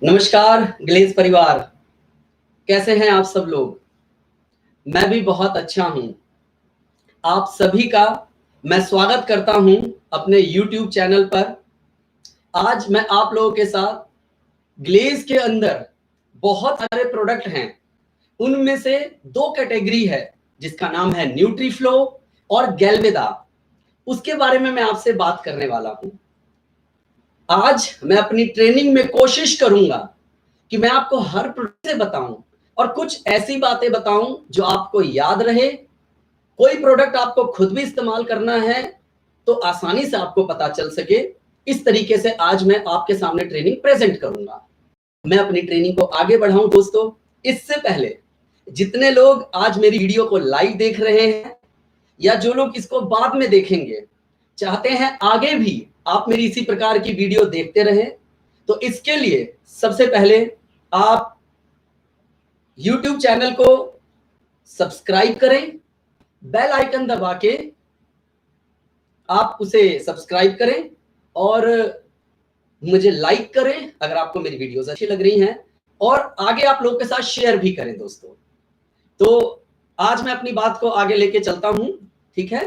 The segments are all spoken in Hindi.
नमस्कार ग्लेज परिवार, कैसे हैं आप सब लोग। मैं भी बहुत अच्छा हूं। आप सभी का मैं स्वागत करता हूं अपने YouTube चैनल पर। आज मैं आप लोगों के साथ ग्लेज के अंदर बहुत सारे प्रोडक्ट हैं, उनमें से दो कैटेगरी है जिसका नाम है न्यूट्रीफ्लो और गैल्वेदा। उसके बारे में मैं आपसे बात करने वाला हूं। आज मैं अपनी ट्रेनिंग में कोशिश करूंगा कि मैं आपको हर प्रोडक्ट से बताऊं और कुछ ऐसी बातें बताऊं जो आपको याद रहे। कोई प्रोडक्ट आपको खुद भी इस्तेमाल करना है तो आसानी से आपको पता चल सके। इस तरीके से आज मैं आपके सामने ट्रेनिंग प्रेजेंट करूंगा। मैं अपनी ट्रेनिंग को आगे बढ़ाऊं दोस्तों, इससे पहले जितने लोग आज मेरी वीडियो को लाइव देख रहे हैं या जो लोग इसको बाद में देखेंगे, चाहते हैं आगे भी आप मेरी इसी प्रकार की वीडियो देखते रहें, तो इसके लिए सबसे पहले आप YouTube चैनल को सब्सक्राइब करें, बेल आइकन दबा के आप उसे सब्सक्राइब करें और मुझे लाइक करें अगर आपको मेरी वीडियोस अच्छी लग रही हैं, और आगे आप लोगों के साथ शेयर भी करें दोस्तों। तो आज मैं अपनी बात को आगे लेके चलता हूं, ठीक है।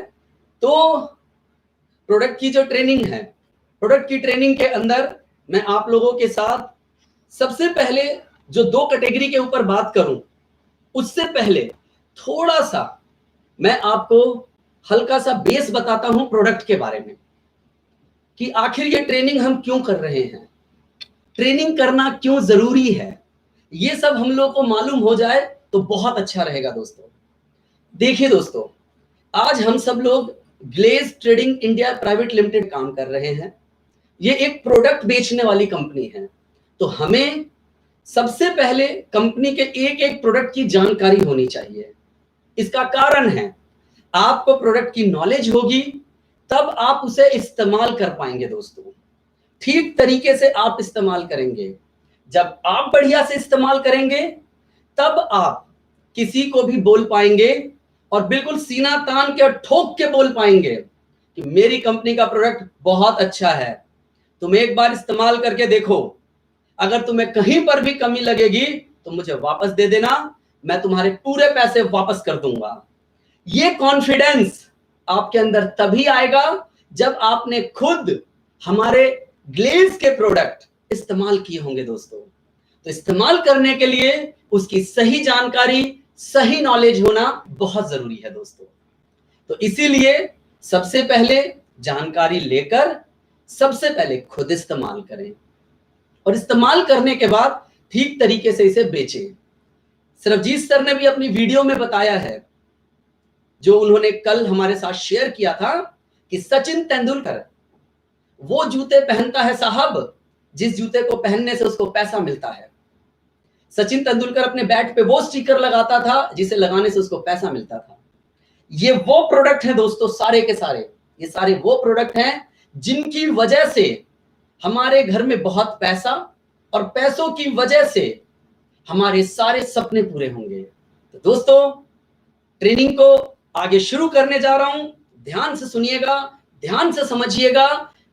तो प्रोडक्ट की जो ट्रेनिंग है, प्रोडक्ट की ट्रेनिंग के अंदर मैं आप लोगों के साथ सबसे पहले जो दो कैटेगरी के ऊपर बात करूं, उससे पहले थोड़ा सा मैं आपको हल्का सा बेस बताता हूं प्रोडक्ट के बारे में कि आखिर ये ट्रेनिंग हम क्यों कर रहे हैं, ट्रेनिंग करना क्यों जरूरी है। ये सब हम लोग को मालूम हो जाए तो बहुत अच्छा रहेगा दोस्तों। देखिए दोस्तों, आज हम सब लोग glaze trading India private limited काम कर रहे हैं। ये एक प्रोडक्ट बेचने वाली कंपनी है। तो हमें सबसे पहले कंपनी के एक एक प्रोडक्ट की जानकारी होनी चाहिए। इसका कारण है, आपको प्रोडक्ट की नॉलेज होगी तब आप उसे इस्तेमाल कर पाएंगे दोस्तों। ठीक तरीके से आप इस्तेमाल करेंगे। जब आप बढ़िया से इस्तेमाल करेंगे तब आप किसी को भी बोल पाएंगे और बिल्कुल सीना तान के और ठोक के बोल पाएंगे कि मेरी कंपनी का प्रोडक्ट बहुत अच्छा है। तुम एक बार इस्तेमाल करके देखो, अगर तुम्हें कहीं पर भी कमी लगेगी तो मुझे वापस दे देना, मैं तुम्हारे पूरे पैसे वापस कर दूंगा। ये कॉन्फिडेंस आपके अंदर तभी आएगा जब आपने खुद हमारे ग्लेज के प्रोडक्ट इस्तेमाल किए होंगे दोस्तों। तो इस्तेमाल करने के लिए उसकी सही जानकारी, सही नॉलेज होना बहुत जरूरी है दोस्तों। तो इसीलिए सबसे पहले जानकारी लेकर सबसे पहले खुद इस्तेमाल करें और इस्तेमाल करने के बाद ठीक तरीके से इसे बेचें। सरबजीत सर ने भी अपनी वीडियो में बताया है, जो उन्होंने कल हमारे साथ शेयर किया था, कि सचिन तेंदुलकर वो जूते पहनता है साहब जिस जूते को पहनने से उसको पैसा मिलता है। सचिन तेंदुलकर अपने बैट पे वो स्टिकर लगाता था जिसे लगाने से उसको पैसा मिलता था। ये वो प्रोडक्ट है दोस्तों, सारे के सारे, ये सारे वो प्रोडक्ट हैं जिनकी वजह से हमारे घर में बहुत पैसा और पैसों की वजह से हमारे सारे सपने पूरे होंगे। तो दोस्तों, ट्रेनिंग को आगे शुरू करने जा रहा हूं। ध्यान से सुनिएगा, ध्यान से समझिएगा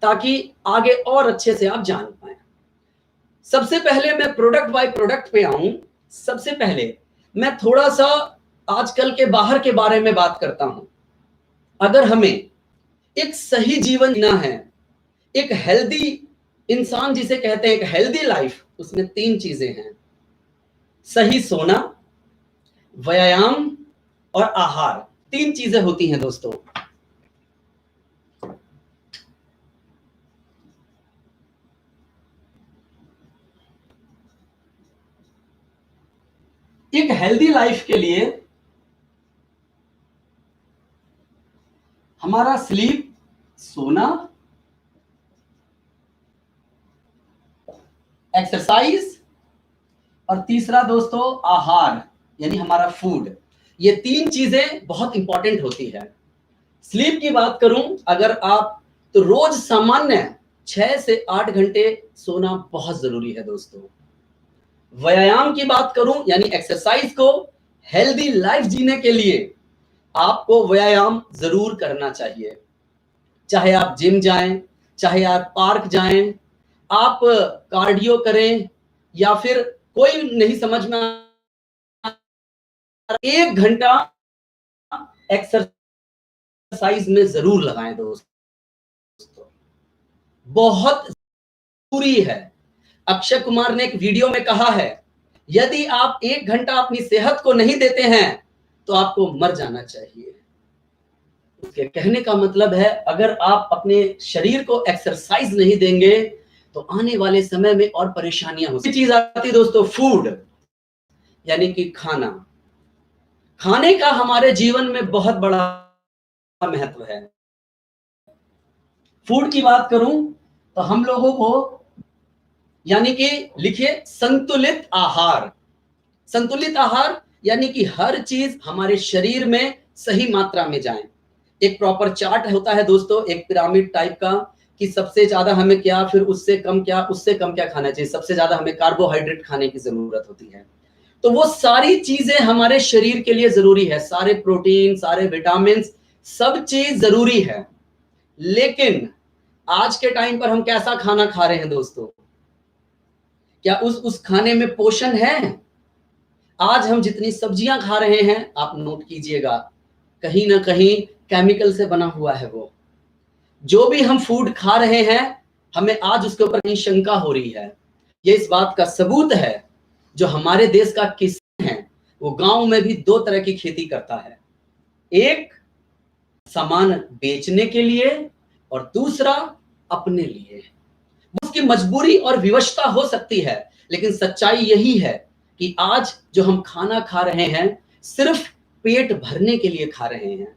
ताकि आगे और अच्छे से आप जान पाए। सबसे पहले मैं प्रोडक्ट बाय प्रोडक्ट पे आऊं। सबसे पहले मैं थोड़ा सा आजकल के बाहर के बारे में बात करता हूं। अगर हमें एक सही जीवन जीना है, एक हेल्दी इंसान जिसे कहते हैं, एक हेल्दी लाइफ, उसमें तीन चीजें हैं: सही सोना, व्यायाम और आहार। तीन चीजें होती हैं दोस्तों। एक हेल्दी लाइफ के लिए हमारा स्लीप, सोना, एक्सरसाइज और तीसरा दोस्तों आहार, यानी हमारा फूड। ये तीन चीजें बहुत इंपॉर्टेंट होती है। स्लीप की बात करूं अगर आप, तो रोज सामान्य 6 से 8 घंटे सोना बहुत जरूरी है दोस्तों। व्यायाम की बात करूं यानी एक्सरसाइज को, हेल्दी लाइफ जीने के लिए आपको व्यायाम जरूर करना चाहिए। चाहे आप जिम जाएं, चाहे आप पार्क जाएं, आप कार्डियो करें या फिर कोई नहीं समझ में 1 घंटा एक्सरसाइज में जरूर लगाएं दोस्तों, बहुत जरूरी है। अक्षय कुमार ने एक वीडियो में कहा है, यदि आप 1 घंटा अपनी सेहत को नहीं देते हैं तो आपको मर जाना चाहिए। उसके कहने का मतलब है, अगर आप अपने शरीर को एक्सरसाइज नहीं देंगे तो आने वाले समय में और परेशानियां हो सकती। चीज आती है दोस्तों, फूड, यानी कि खाना। खाने का हमारे जीवन में बहुत बड़ा महत्व है। फूड की बात करूं तो हम लोगों को, यानी कि लिखिए संतुलित आहार। संतुलित आहार यानी कि हर चीज हमारे शरीर में सही मात्रा में जाए। एक प्रॉपर चार्ट होता है दोस्तों, एक पिरामिड टाइप का, कि सबसे ज्यादा हमें क्या, फिर उससे कम क्या, उससे कम क्या खाना चाहिए। सबसे ज्यादा हमें कार्बोहाइड्रेट खाने की जरूरत होती है। तो वो सारी चीजें हमारे शरीर के लिए जरूरी है, सारे प्रोटीन, सारे विटामिन, सब चीज जरूरी है। लेकिन आज के टाइम पर हम कैसा खाना खा रहे हैं दोस्तों? क्या उस खाने में पोषण है? आज हम जितनी सब्जियां खा रहे हैं, आप नोट कीजिएगा, कहीं ना कहीं केमिकल से बना हुआ है। वो जो भी हम फूड खा रहे हैं, हमें आज उसके ऊपर कहीं शंका हो रही है। ये इस बात का सबूत है, जो हमारे देश का किसान है वो गांव में भी 2 तरह की खेती करता है, एक सामान बेचने के लिए और दूसरा अपने लिए। उसकी मजबूरी और विवशता हो सकती है, लेकिन सच्चाई यही है कि आज जो हम खाना खा रहे हैं सिर्फ पेट भरने के लिए खा रहे हैं।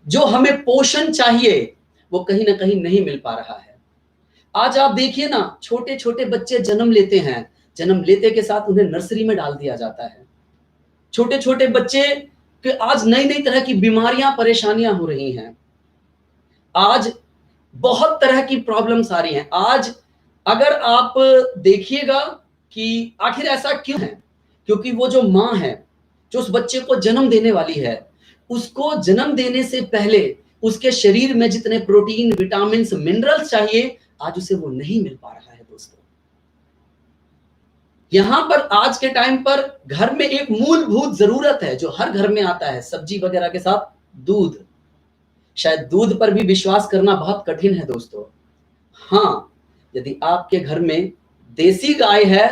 जो हमें पोषण चाहिए वो कहीं ना कहीं नहीं मिल पा रहा है। आज आप देखिए ना, छोटे छोटे बच्चे जन्म लेते हैं, जन्म लेते के साथ उन्हें नर्सरी में डाल दिया जाता है। छोटे छोटे बच्चे के आज नई नई तरह की बीमारियां, परेशानियां हो रही हैं। आज बहुत तरह की प्रॉब्लम्स आ रही हैं। आज अगर आप देखिएगा कि आखिर ऐसा क्यों है, क्योंकि वो जो माँ है, जो उस बच्चे को जन्म देने वाली है, उसको जन्म देने से पहले उसके शरीर में जितने प्रोटीन, विटामिन, मिनरल्स चाहिए, आज उसे वो नहीं मिल पा रहा है दोस्तों। यहां पर आज के टाइम पर घर में एक मूलभूत जरूरत है जो हर घर में आता है, सब्जी वगैरह के साथ दूध। शायद दूध पर भी विश्वास करना बहुत कठिन है दोस्तों। हाँ, यदि आपके घर में देसी गाय है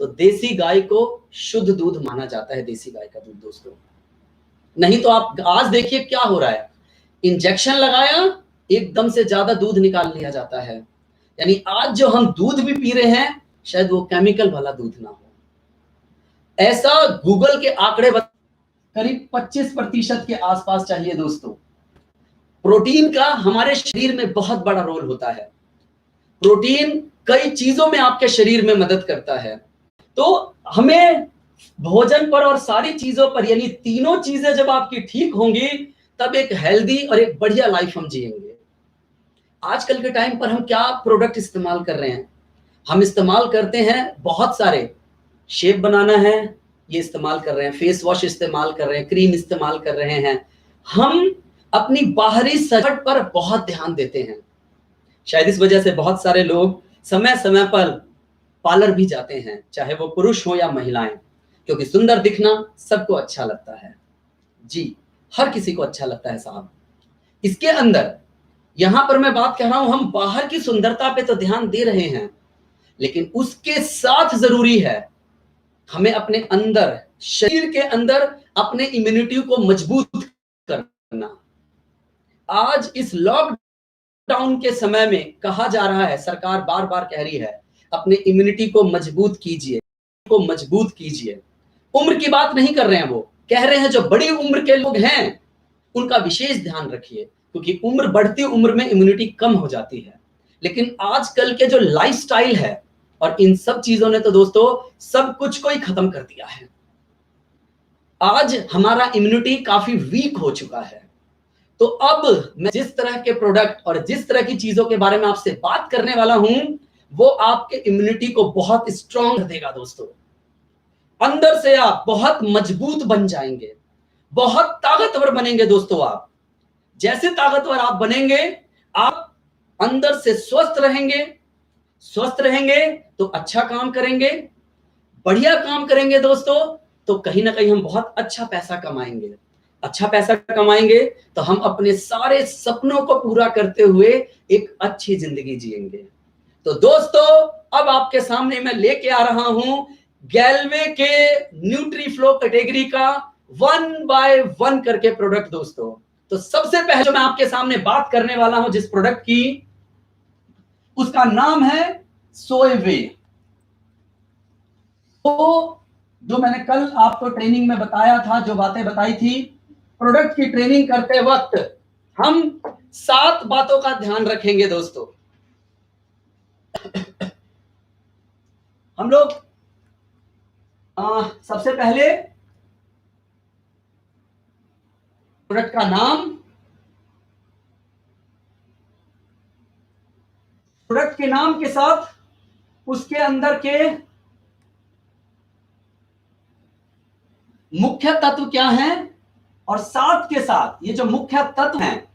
तो देसी गाय को शुद्ध दूध माना जाता है, देसी गाय का दूध दोस्तों। नहीं तो आप आज देखिए क्या हो रहा है, इंजेक्शन लगाया, एकदम से ज्यादा दूध निकाल लिया जाता है। यानी आज जो हम दूध भी पी रहे हैं, शायद वो केमिकल वाला दूध ना हो। ऐसा गूगल के आंकड़े करीब 25% के आसपास चाहिए दोस्तों। प्रोटीन का हमारे शरीर में बहुत बड़ा रोल होता है। प्रोटीन कई चीजों में आपके शरीर में मदद करता है। तो हमें भोजन पर और सारी चीजों पर, यानी तीनों चीजें जब आपकी ठीक होंगी, तब एक हेल्दी और एक बढ़िया लाइफ हम जिएंगे। आजकल के टाइम पर हम क्या प्रोडक्ट इस्तेमाल कर रहे हैं? हम इस्तेमाल करते हैं बहुत सारे, शेप बनाना है ये इस्तेमाल कर रहे हैं, फेस वॉश इस्तेमाल कर रहे हैं, क्रीम इस्तेमाल कर रहे हैं। हम अपनी बाहरी सजावट पर बहुत ध्यान देते हैं। शायद इस वजह से बहुत सारे लोग समय समय पर पार्लर भी जाते हैं, चाहे वो पुरुष हो या महिलाएं, क्योंकि सुंदर दिखना सबको अच्छा लगता है। जी, हर किसी को अच्छा लगता है साहब। इसके अंदर यहां पर मैं बात कह रहा हूं, हम बाहर की सुंदरता पे तो ध्यान दे रहे हैं, लेकिन उसके साथ जरूरी है हमें अपने अंदर, शरीर के अंदर अपने इम्यूनिटी को मजबूत करना। आज इस लॉकडाउन के समय में कहा जा रहा है, सरकार बार बार कह रही है, अपने इम्यूनिटी को मजबूत कीजिए, को मजबूत कीजिए। उम्र की बात नहीं कर रहे हैं, वो कह रहे हैं जो बड़ी उम्र के लोग हैं उनका विशेष ध्यान रखिए, क्योंकि उम्र बढ़ती उम्र में इम्यूनिटी कम हो जाती है। लेकिन आजकल के जो लाइफस्टाइल है और इन सब चीजों ने तो दोस्तों सब कुछ को ही खत्म कर दिया है। आज हमारा इम्यूनिटी काफी वीक हो चुका है। तो अब मैं जिस तरह के प्रोडक्ट और जिस तरह की चीजों के बारे में आपसे बात करने वाला हूं, वो आपके इम्यूनिटी को बहुत स्ट्रांग कर देगा दोस्तों। अंदर से आप बहुत मजबूत बन जाएंगे, बहुत ताकतवर बनेंगे दोस्तों। आप जैसे ताकतवर आप बनेंगे, आप अंदर से स्वस्थ रहेंगे। स्वस्थ रहेंगे तो अच्छा काम करेंगे, बढ़िया काम करेंगे दोस्तों तो कहीं ना कहीं हम बहुत अच्छा पैसा कमाएंगे। अच्छा पैसा कमाएंगे तो हम अपने सारे सपनों को पूरा करते हुए एक अच्छी जिंदगी जिएंगे। तो दोस्तों अब आपके सामने मैं लेके आ रहा हूं गैल्वे के न्यूट्रीफ्लो कैटेगरी का 1 बाय 1 करके प्रोडक्ट दोस्तों। तो सबसे पहले जो मैं आपके सामने बात करने वाला हूं जिस प्रोडक्ट की, उसका नाम है सोयवे। तो जो मैंने कल आपको ट्रेनिंग में बताया था, जो बातें बताई थी, प्रोडक्ट की ट्रेनिंग करते वक्त हम 7 बातों का ध्यान रखेंगे दोस्तों। हम लोग सबसे पहले प्रोडक्ट का नाम, प्रोडक्ट के नाम के साथ उसके अंदर के मुख्य तत्व क्या हैं, और साथ के साथ ये जो मुख्य तत्व हैं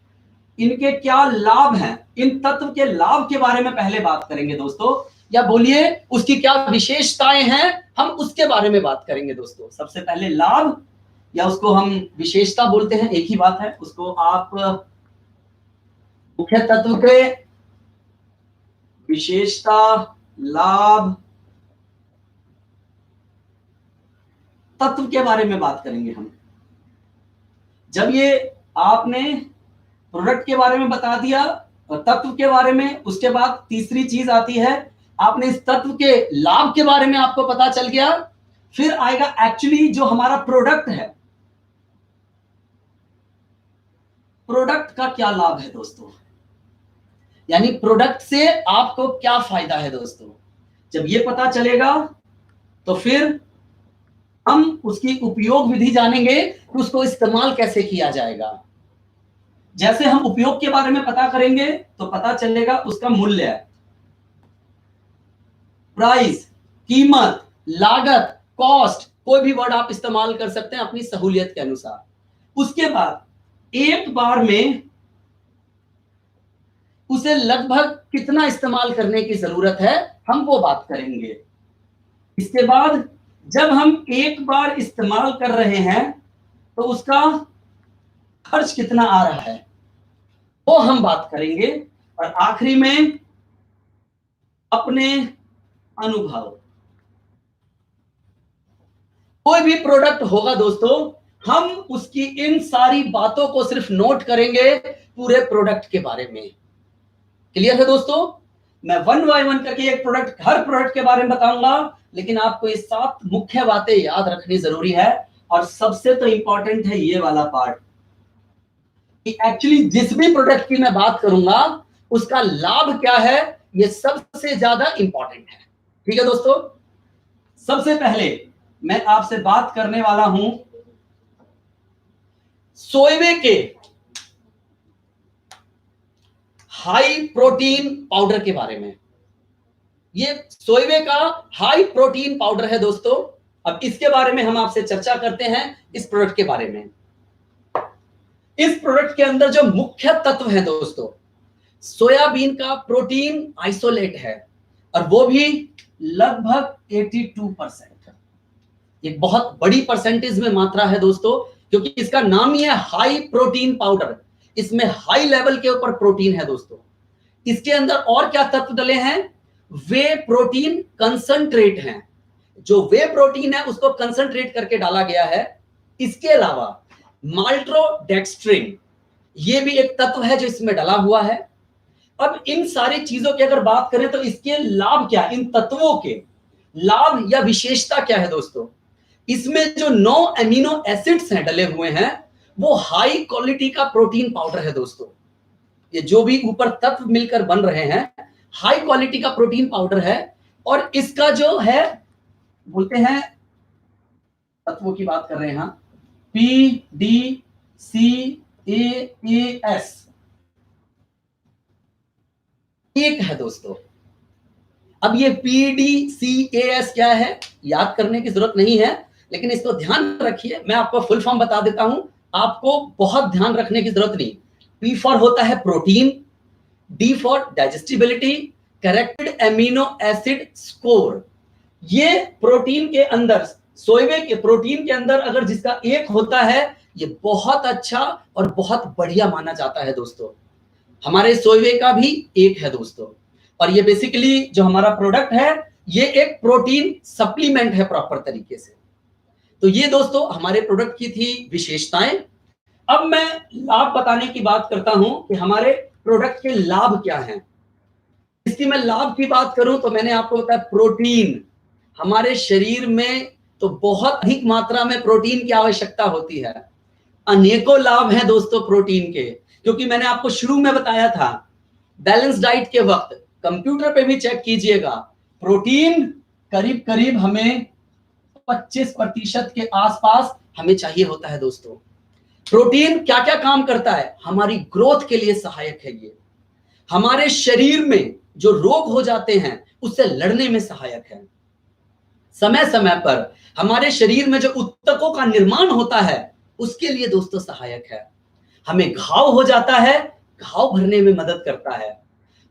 इनके क्या लाभ हैं, इन तत्व के लाभ के बारे में पहले बात करेंगे दोस्तों, या बोलिए उसकी क्या विशेषताएं हैं, हम उसके बारे में बात करेंगे दोस्तों। सबसे पहले लाभ, या उसको हम विशेषता बोलते हैं, एक ही बात है। उसको आप मुख्य तत्व के विशेषता, लाभ, तत्व के बारे में बात करेंगे हम। जब ये आपने प्रोडक्ट के बारे में बता दिया और तत्व के बारे में, उसके बाद तीसरी चीज आती है, आपने इस तत्व के लाभ के बारे में आपको पता चल गया, फिर आएगा एक्चुअली जो हमारा प्रोडक्ट है, प्रोडक्ट का क्या लाभ है दोस्तों, यानी प्रोडक्ट से आपको क्या फायदा है दोस्तों। जब ये पता चलेगा तो फिर हम उसकी उपयोग विधि जानेंगे कि उसको इस्तेमाल कैसे किया जाएगा। जैसे हम उपयोग के बारे में पता करेंगे तो पता चलेगा उसका मूल्य, प्राइस, कीमत, लागत, कॉस्ट, कोई भी वर्ड आप इस्तेमाल कर सकते हैं अपनी सहूलियत के अनुसार। उसके बाद एक बार में उसे लगभग कितना इस्तेमाल करने की जरूरत है, हम वो बात करेंगे। इसके बाद जब हम एक बार इस्तेमाल कर रहे हैं तो उसका खर्च कितना आ रहा है, वो हम बात करेंगे। और आखिरी में अपने अनुभव। कोई भी प्रोडक्ट होगा दोस्तों, हम उसकी इन सारी बातों को सिर्फ नोट करेंगे पूरे प्रोडक्ट के बारे में। क्लियर है दोस्तों? मैं 1 बाय 1 करके एक प्रोडक्ट, हर प्रोडक्ट के बारे में बताऊंगा, लेकिन आपको ये 7 मुख्य बातें याद रखनी जरूरी है। और सबसे तो इंपॉर्टेंट है ये वाला पार्ट कि एक्चुअली जिस भी प्रोडक्ट की मैं बात करूंगा उसका लाभ क्या है, ये सबसे ज्यादा इंपॉर्टेंट है। ठीक है दोस्तों, सबसे पहले मैं आपसे बात करने वाला हूं सोयवे के हाई प्रोटीन पाउडर के बारे में। ये सोयवे का हाई प्रोटीन पाउडर है दोस्तों। अब इसके बारे में हम आपसे चर्चा करते हैं, इस प्रोडक्ट के बारे में। इस प्रोडक्ट के अंदर जो मुख्य तत्व है दोस्तों, सोयाबीन का प्रोटीन आइसोलेट है, और वो भी लगभग 82%। एक बहुत बड़ी परसेंटेज में मात्रा है दोस्तों, क्योंकि इसका नाम ही है हाई प्रोटीन पाउडर। इसमें हाई लेवल के ऊपर प्रोटीन है दोस्तों। इसके अंदर और क्या तत्व डले हैं, वे प्रोटीन कंसंट्रेट हैं। जो वे प्रोटीन है उसको कंसंट्रेट करके डाला गया है। इसके अलावा माल्टोडेक्स्ट्रिन, ये भी एक तत्व है जो इसमें डला हुआ है। अब इन सारी चीजों की अगर बात करें तो इसके लाभ क्या, इन तत्वों के लाभ या विशेषता क्या है दोस्तों। इसमें जो 9 एमिनो एसिड्स हैं डले हुए हैं, वो हाई क्वालिटी का प्रोटीन पाउडर है दोस्तों। ये जो भी ऊपर तत्व मिलकर बन रहे हैं, हाई क्वालिटी का प्रोटीन पाउडर है। और इसका जो है, बोलते हैं, तत्वों की बात कर रहे हैं, PDCAAS एक है दोस्तों। अब ये PDCAS क्या है, याद करने की जरूरत नहीं है, लेकिन इसको ध्यान रखिए। मैं आपको फुल फॉर्म बता देता हूं, आपको बहुत ध्यान रखने की जरूरत नहीं। P फॉर होता है protein, D for digestibility, corrected amino acid score, ये प्रोटीन के अंदर, सोयवे के प्रोटीन के अंदर अगर जिसका एक होता है, ये बहुत अच्छा और बहुत बढ़िया माना जाता है दोस्तों। हमारे सोयवे का भी एक है दोस्तों, और ये बेसिकली जो हमारा प्रोडक्ट है, ये एक प्रोटीन सप्लीमेंट है प्रॉपर तरीके से। तो ये दोस्तों हमारे प्रोडक्ट की थी विशेषताएं। अब मैं लाभ बताने की बात करता हूं कि हमारे प्रोडक्ट के लाभ क्या हैं। इसकी मैं लाभ की बात करूं तो मैंने आपको बताया प्रोटीन, हमारे शरीर में तो बहुत अधिक मात्रा में प्रोटीन की आवश्यकता होती है। अनेकों लाभ हैं दोस्तों प्रोटीन के, क्योंकि मैंने आपको शुरू में बताया था बैलेंस डाइट के वक्त, कंप्यूटर पे भी चेक कीजिएगा, प्रोटीन करीब करीब हमें 25% के आसपास हमें चाहिए होता है दोस्तों। प्रोटीन क्या क्या काम करता है, हमारी ग्रोथ के लिए सहायक है, ये हमारे शरीर में जो रोग हो जाते हैं उससे लड़ने में सहायक है, समय समय पर हमारे शरीर में जो ऊतकों का निर्माण होता है उसके लिए दोस्तों सहायक है, हमें घाव हो जाता है, घाव भरने में मदद करता है,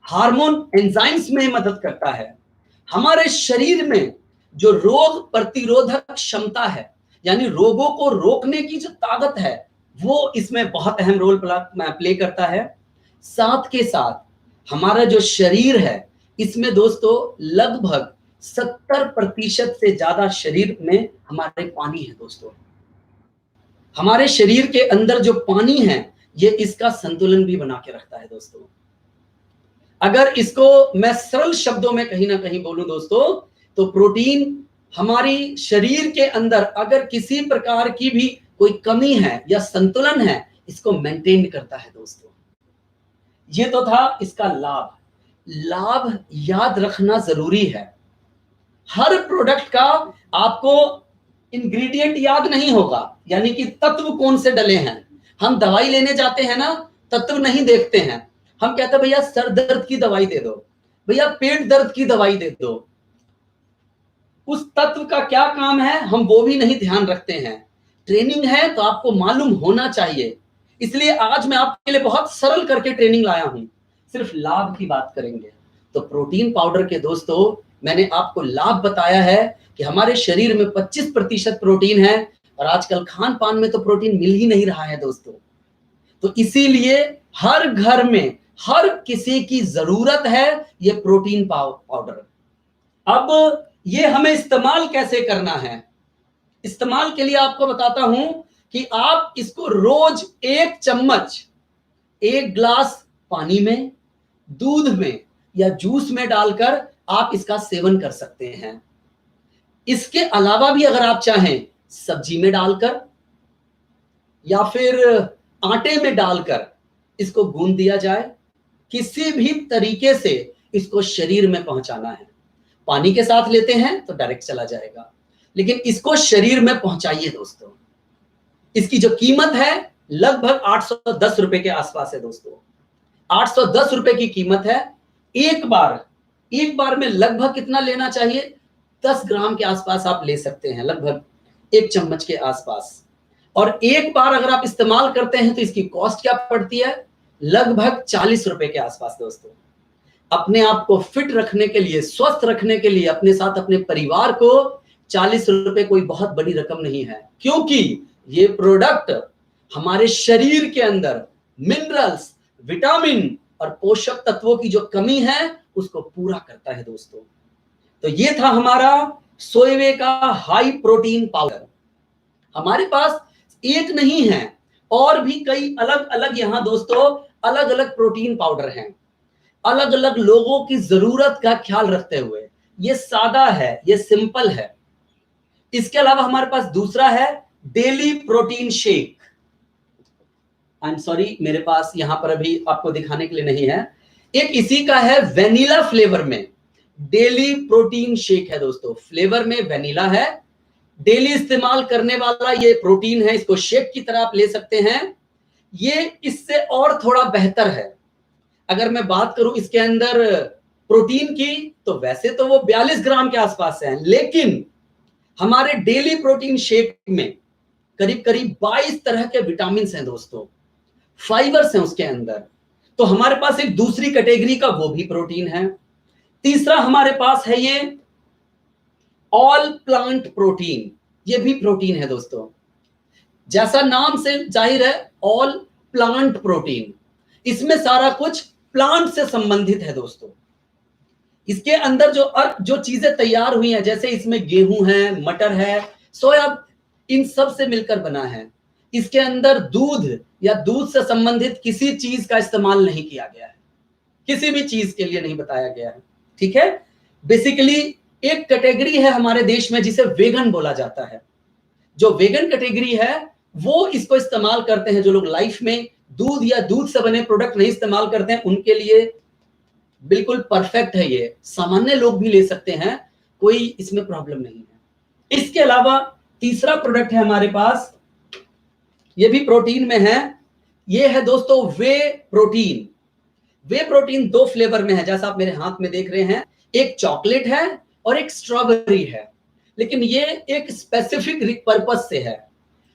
हार्मोन एंजाइम्स में मदद करता है, हमारे शरीर में जो रोग प्रतिरोधक क्षमता है, यानी रोगों को रोकने की जो ताकत है, वो इसमें बहुत अहम रोल प्ले करता है। साथ के साथ हमारा जो शरीर है, इसमें दोस्तों लगभग 70% से ज्यादा शरीर में हमारे पानी है दोस्तों। हमारे शरीर के अंदर जो पानी है, ये इसका संतुलन भी बना के रखता है दोस्तों। अगर इसको मैं सरल शब्दों में कहीं ना कहीं बोलूं दोस्तों, तो प्रोटीन हमारी शरीर के अंदर अगर किसी प्रकार की भी कोई कमी है या संतुलन है, इसको मेंटेन करता है दोस्तों। ये तो था इसका लाभ। लाभ याद रखना जरूरी है। हर प्रोडक्ट का आपको इंग्रेडिएंट याद नहीं होगा, यानी कि तत्व कौन से डले हैं। हम दवाई लेने जाते हैं ना, तत्व नहीं देखते हैं, हम कहते हैं भैया सर दर्द की दवाई दे दो, भैया पेट दर्द की दवाई दे दो, उस तत्व का क्या काम है हम वो भी नहीं ध्यान रखते हैं। ट्रेनिंग है तो आपको मालूम होना चाहिए, इसलिए आज मैं आपके लिए बहुत सरल करके ट्रेनिंग लाया हूं। सिर्फ लाभ की बात करेंगे। तो प्रोटीन पाउडर के दोस्तों मैंने आपको लाभ बताया है कि हमारे शरीर में 25% प्रोटीन है, और आजकल खान पान में तो प्रोटीन मिल ही नहीं रहा है दोस्तों। तो इसीलिए हर घर में हर किसी की जरूरत है ये प्रोटीन पाउडर। अब ये हमें इस्तेमाल कैसे करना है, इस्तेमाल के लिए आपको बताता हूं कि आप इसको रोज 1 चम्मच 1 ग्लास पानी में, दूध में या जूस में डालकर आप इसका सेवन कर सकते हैं। इसके अलावा भी अगर आप चाहें सब्जी में डालकर या फिर आटे में डालकर इसको गूंद दिया जाए, किसी भी तरीके से इसको शरीर में पहुंचाना है। पानी के साथ लेते हैं तो डायरेक्ट चला जाएगा, लेकिन इसको शरीर में पहुंचाइए दोस्तों। इसकी जो कीमत है लगभग 810 रुपए के आसपास है दोस्तों। 810 रुपए की कीमत है। एक बार में लगभग कितना लेना चाहिए, 10 ग्राम के आसपास आप ले सकते हैं, लगभग 1 चम्मच के आसपास। और एक बार अगर आप इस्तेमाल करते हैं तो इसकी कॉस्ट क्या पड़ती है, लगभग 40 रुपए के आसपास दोस्तों। अपने आप को फिट रखने के लिए, स्वस्थ रखने के लिए, अपने साथ अपने परिवार को 40 रुपए कोई बहुत बड़ी रकम नहीं है, क्योंकि ये प्रोडक्ट हमारे शरीर के अंदर मिनरल्स, विटामिन और पोषक तत्वों की जो कमी है उसको पूरा करता है दोस्तों। तो ये था हमारा सोयवे का हाई प्रोटीन पाउडर। हमारे पास एक नहीं है, और भी कई अलग अलग यहां दोस्तों अलग अलग प्रोटीन पाउडर हैं, अलग अलग लोगों की जरूरत का ख्याल रखते हुए। ये सादा है, ये सिंपल है। इसके अलावा हमारे पास दूसरा है daily protein shake. I am sorry, मेरे पास यहां पर अभी आपको दिखाने के लिए नहीं है। एक इसी का है वेनिला फ्लेवर में, डेली प्रोटीन शेक है दोस्तों। फ्लेवर में वेनिला है, डेली इस्तेमाल करने वाला ये प्रोटीन है, इसको शेक की तरह आप ले सकते हैं। ये इससे और थोड़ा बेहतर है। अगर मैं बात करूं इसके अंदर प्रोटीन की, तो वैसे तो वो 42 ग्राम के आसपास है, लेकिन हमारे डेली प्रोटीन शेक में करीब करीब 22 तरह के विटामिन हैं दोस्तों, फाइबर्स हैं उसके अंदर। तो हमारे पास एक दूसरी कैटेगरी का वो भी प्रोटीन है। तीसरा हमारे पास है ये ऑल प्लांट प्रोटीन, ये भी प्रोटीन है दोस्तों, जैसा नाम से जाहिर है, ऑल प्लांट प्रोटीन, इसमें सारा कुछ प्लांट से संबंधित है दोस्तों। इसके अंदर जो चीजें तैयार हुई हैं, जैसे इसमें गेहूं है, मटर है, सोया, इन सब से मिलकर बना है। इसके अंदर दूध या दूध से संबंधित किसी चीज का इस्तेमाल नहीं किया गया है, किसी भी चीज के लिए नहीं बताया गया है, ठीक है। बेसिकली एक कैटेगरी है हमारे देश में जिसे वेगन बोला जाता है। जो वेगन कैटेगरी है वो इसको इस्तेमाल करते हैं। जो लोग लाइफ में दूध या दूध से बने प्रोडक्ट नहीं इस्तेमाल करते हैं, उनके लिए बिल्कुल परफेक्ट है ये। सामान्य लोग भी ले सकते हैं, कोई इसमें प्रॉब्लम नहीं है। इसके अलावा तीसरा प्रोडक्ट है हमारे पास, ये भी प्रोटीन में है, ये है दोस्तों वे प्रोटीन। वे प्रोटीन दो फ्लेवर में है, जैसा आप मेरे हाथ में देख रहे हैं, एक चॉकलेट है और एक स्ट्रॉबेरी है। लेकिन ये एक स्पेसिफिक पर्पस से है।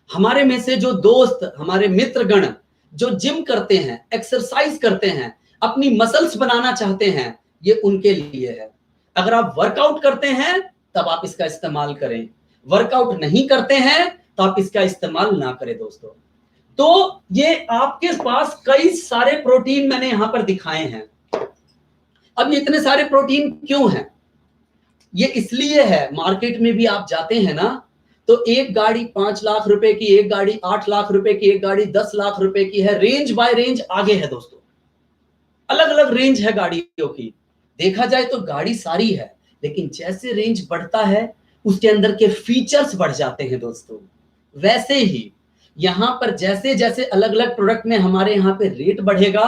हमारे में से जो दोस्त, हमारे मित्रगण जो जिम करते हैं, एक्सरसाइज करते हैं, अपनी मसल्स बनाना चाहते हैं, ये उनके लिए है। अगर आप वर्कआउट करते हैं तब आप इसका इस्तेमाल करें, वर्कआउट नहीं करते हैं तो आप इसका इस्तेमाल ना करें दोस्तों। तो ये आपके पास कई सारे प्रोटीन मैंने यहां पर दिखाए हैं। अब ये इतने सारे प्रोटीन क्यों हैं? ये इसलिए है, मार्केट में भी आप जाते हैं ना, तो एक गाड़ी 5 लाख रुपए की, एक गाड़ी 8 लाख रुपए की, एक गाड़ी 10 लाख रुपए की है। रेंज बाय रेंज आगे है दोस्तों, अलग अलग रेंज है गाड़ियों की। देखा जाए तो गाड़ी सारी है, लेकिन जैसे रेंज बढ़ता है उसके अंदर के फीचर्स बढ़ जाते हैं दोस्तों। वैसे ही यहां पर जैसे जैसे अलग अलग प्रोडक्ट में हमारे यहाँ पे रेट बढ़ेगा,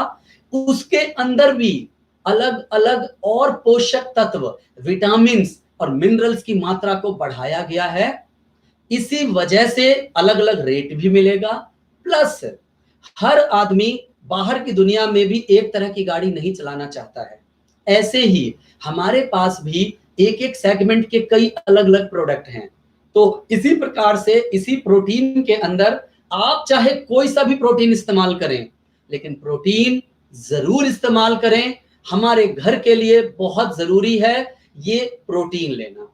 उसके अंदर भी अलग अलग और पोषक तत्व, विटामिन और मिनरल्स की मात्रा को बढ़ाया गया है। इसी वजह से अलग अलग रेट भी मिलेगा। प्लस हर आदमी बाहर की दुनिया में भी एक तरह की गाड़ी नहीं चलाना चाहता है। ऐसे ही हमारे पास भी एक एक सेगमेंट के कई अलग अलग प्रोडक्ट हैं। तो इसी प्रकार से इसी प्रोटीन के अंदर आप चाहे कोई सा भी प्रोटीन इस्तेमाल करें, लेकिन प्रोटीन जरूर इस्तेमाल करें। हमारे घर के लिए बहुत जरूरी है ये प्रोटीन लेना।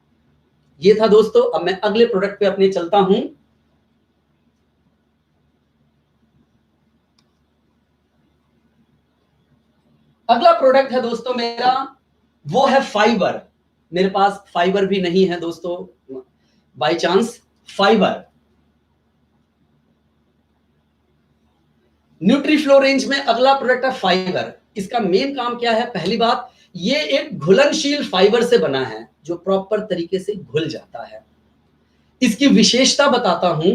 ये था दोस्तों। अब मैं अगले प्रोडक्ट पे अपने चलता हूं। अगला प्रोडक्ट है दोस्तों मेरा, वो है फाइबर। मेरे पास फाइबर भी नहीं है दोस्तों, बाय चांस। फाइबर न्यूट्रीफ्लो रेंज में अगला प्रोडक्ट है फाइबर। इसका मेन काम क्या है? पहली बात, ये एक घुलनशील फाइबर से बना है जो प्रॉपर तरीके से घुल जाता है। इसकी विशेषता बताता हूं।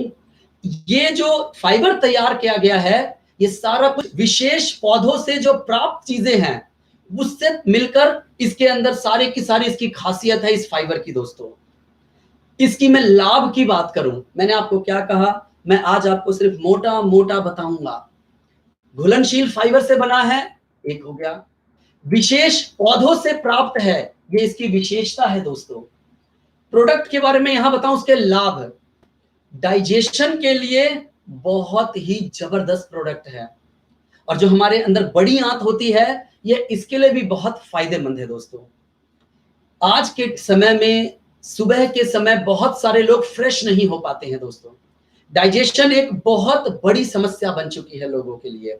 ये जो फाइबर तैयार किया गया है, ये सारा कुछ विशेष पौधों से जो प्राप्त चीजें हैं उससे मिलकर इसके अंदर सारे की सारी इसकी खासियत है इस फाइबर की दोस्तों। इसकी मैं लाभ की बात करूं, मैंने आपको क्या कहा, मैं आज आपको सिर्फ मोटा मोटा बताऊंगा। घुलनशील फाइबर से बना है, एक हो गया। विशेष पौधों से प्राप्त है, ये इसकी विशेषता है दोस्तों। प्रोडक्ट के बारे में यहां बताऊं, उसके लाभ। डाइजेशन के लिए बहुत ही जबरदस्त प्रोडक्ट है। और जो हमारे अंदर बड़ी आंत होती है, ये इसके लिए भी बहुत फायदेमंद है दोस्तों। आज के समय में सुबह के समय बहुत सारे लोग फ्रेश नहीं हो पाते हैं दोस्तों। डाइजेशन एक बहुत बड़ी समस्या बन चुकी है लोगों के लिए।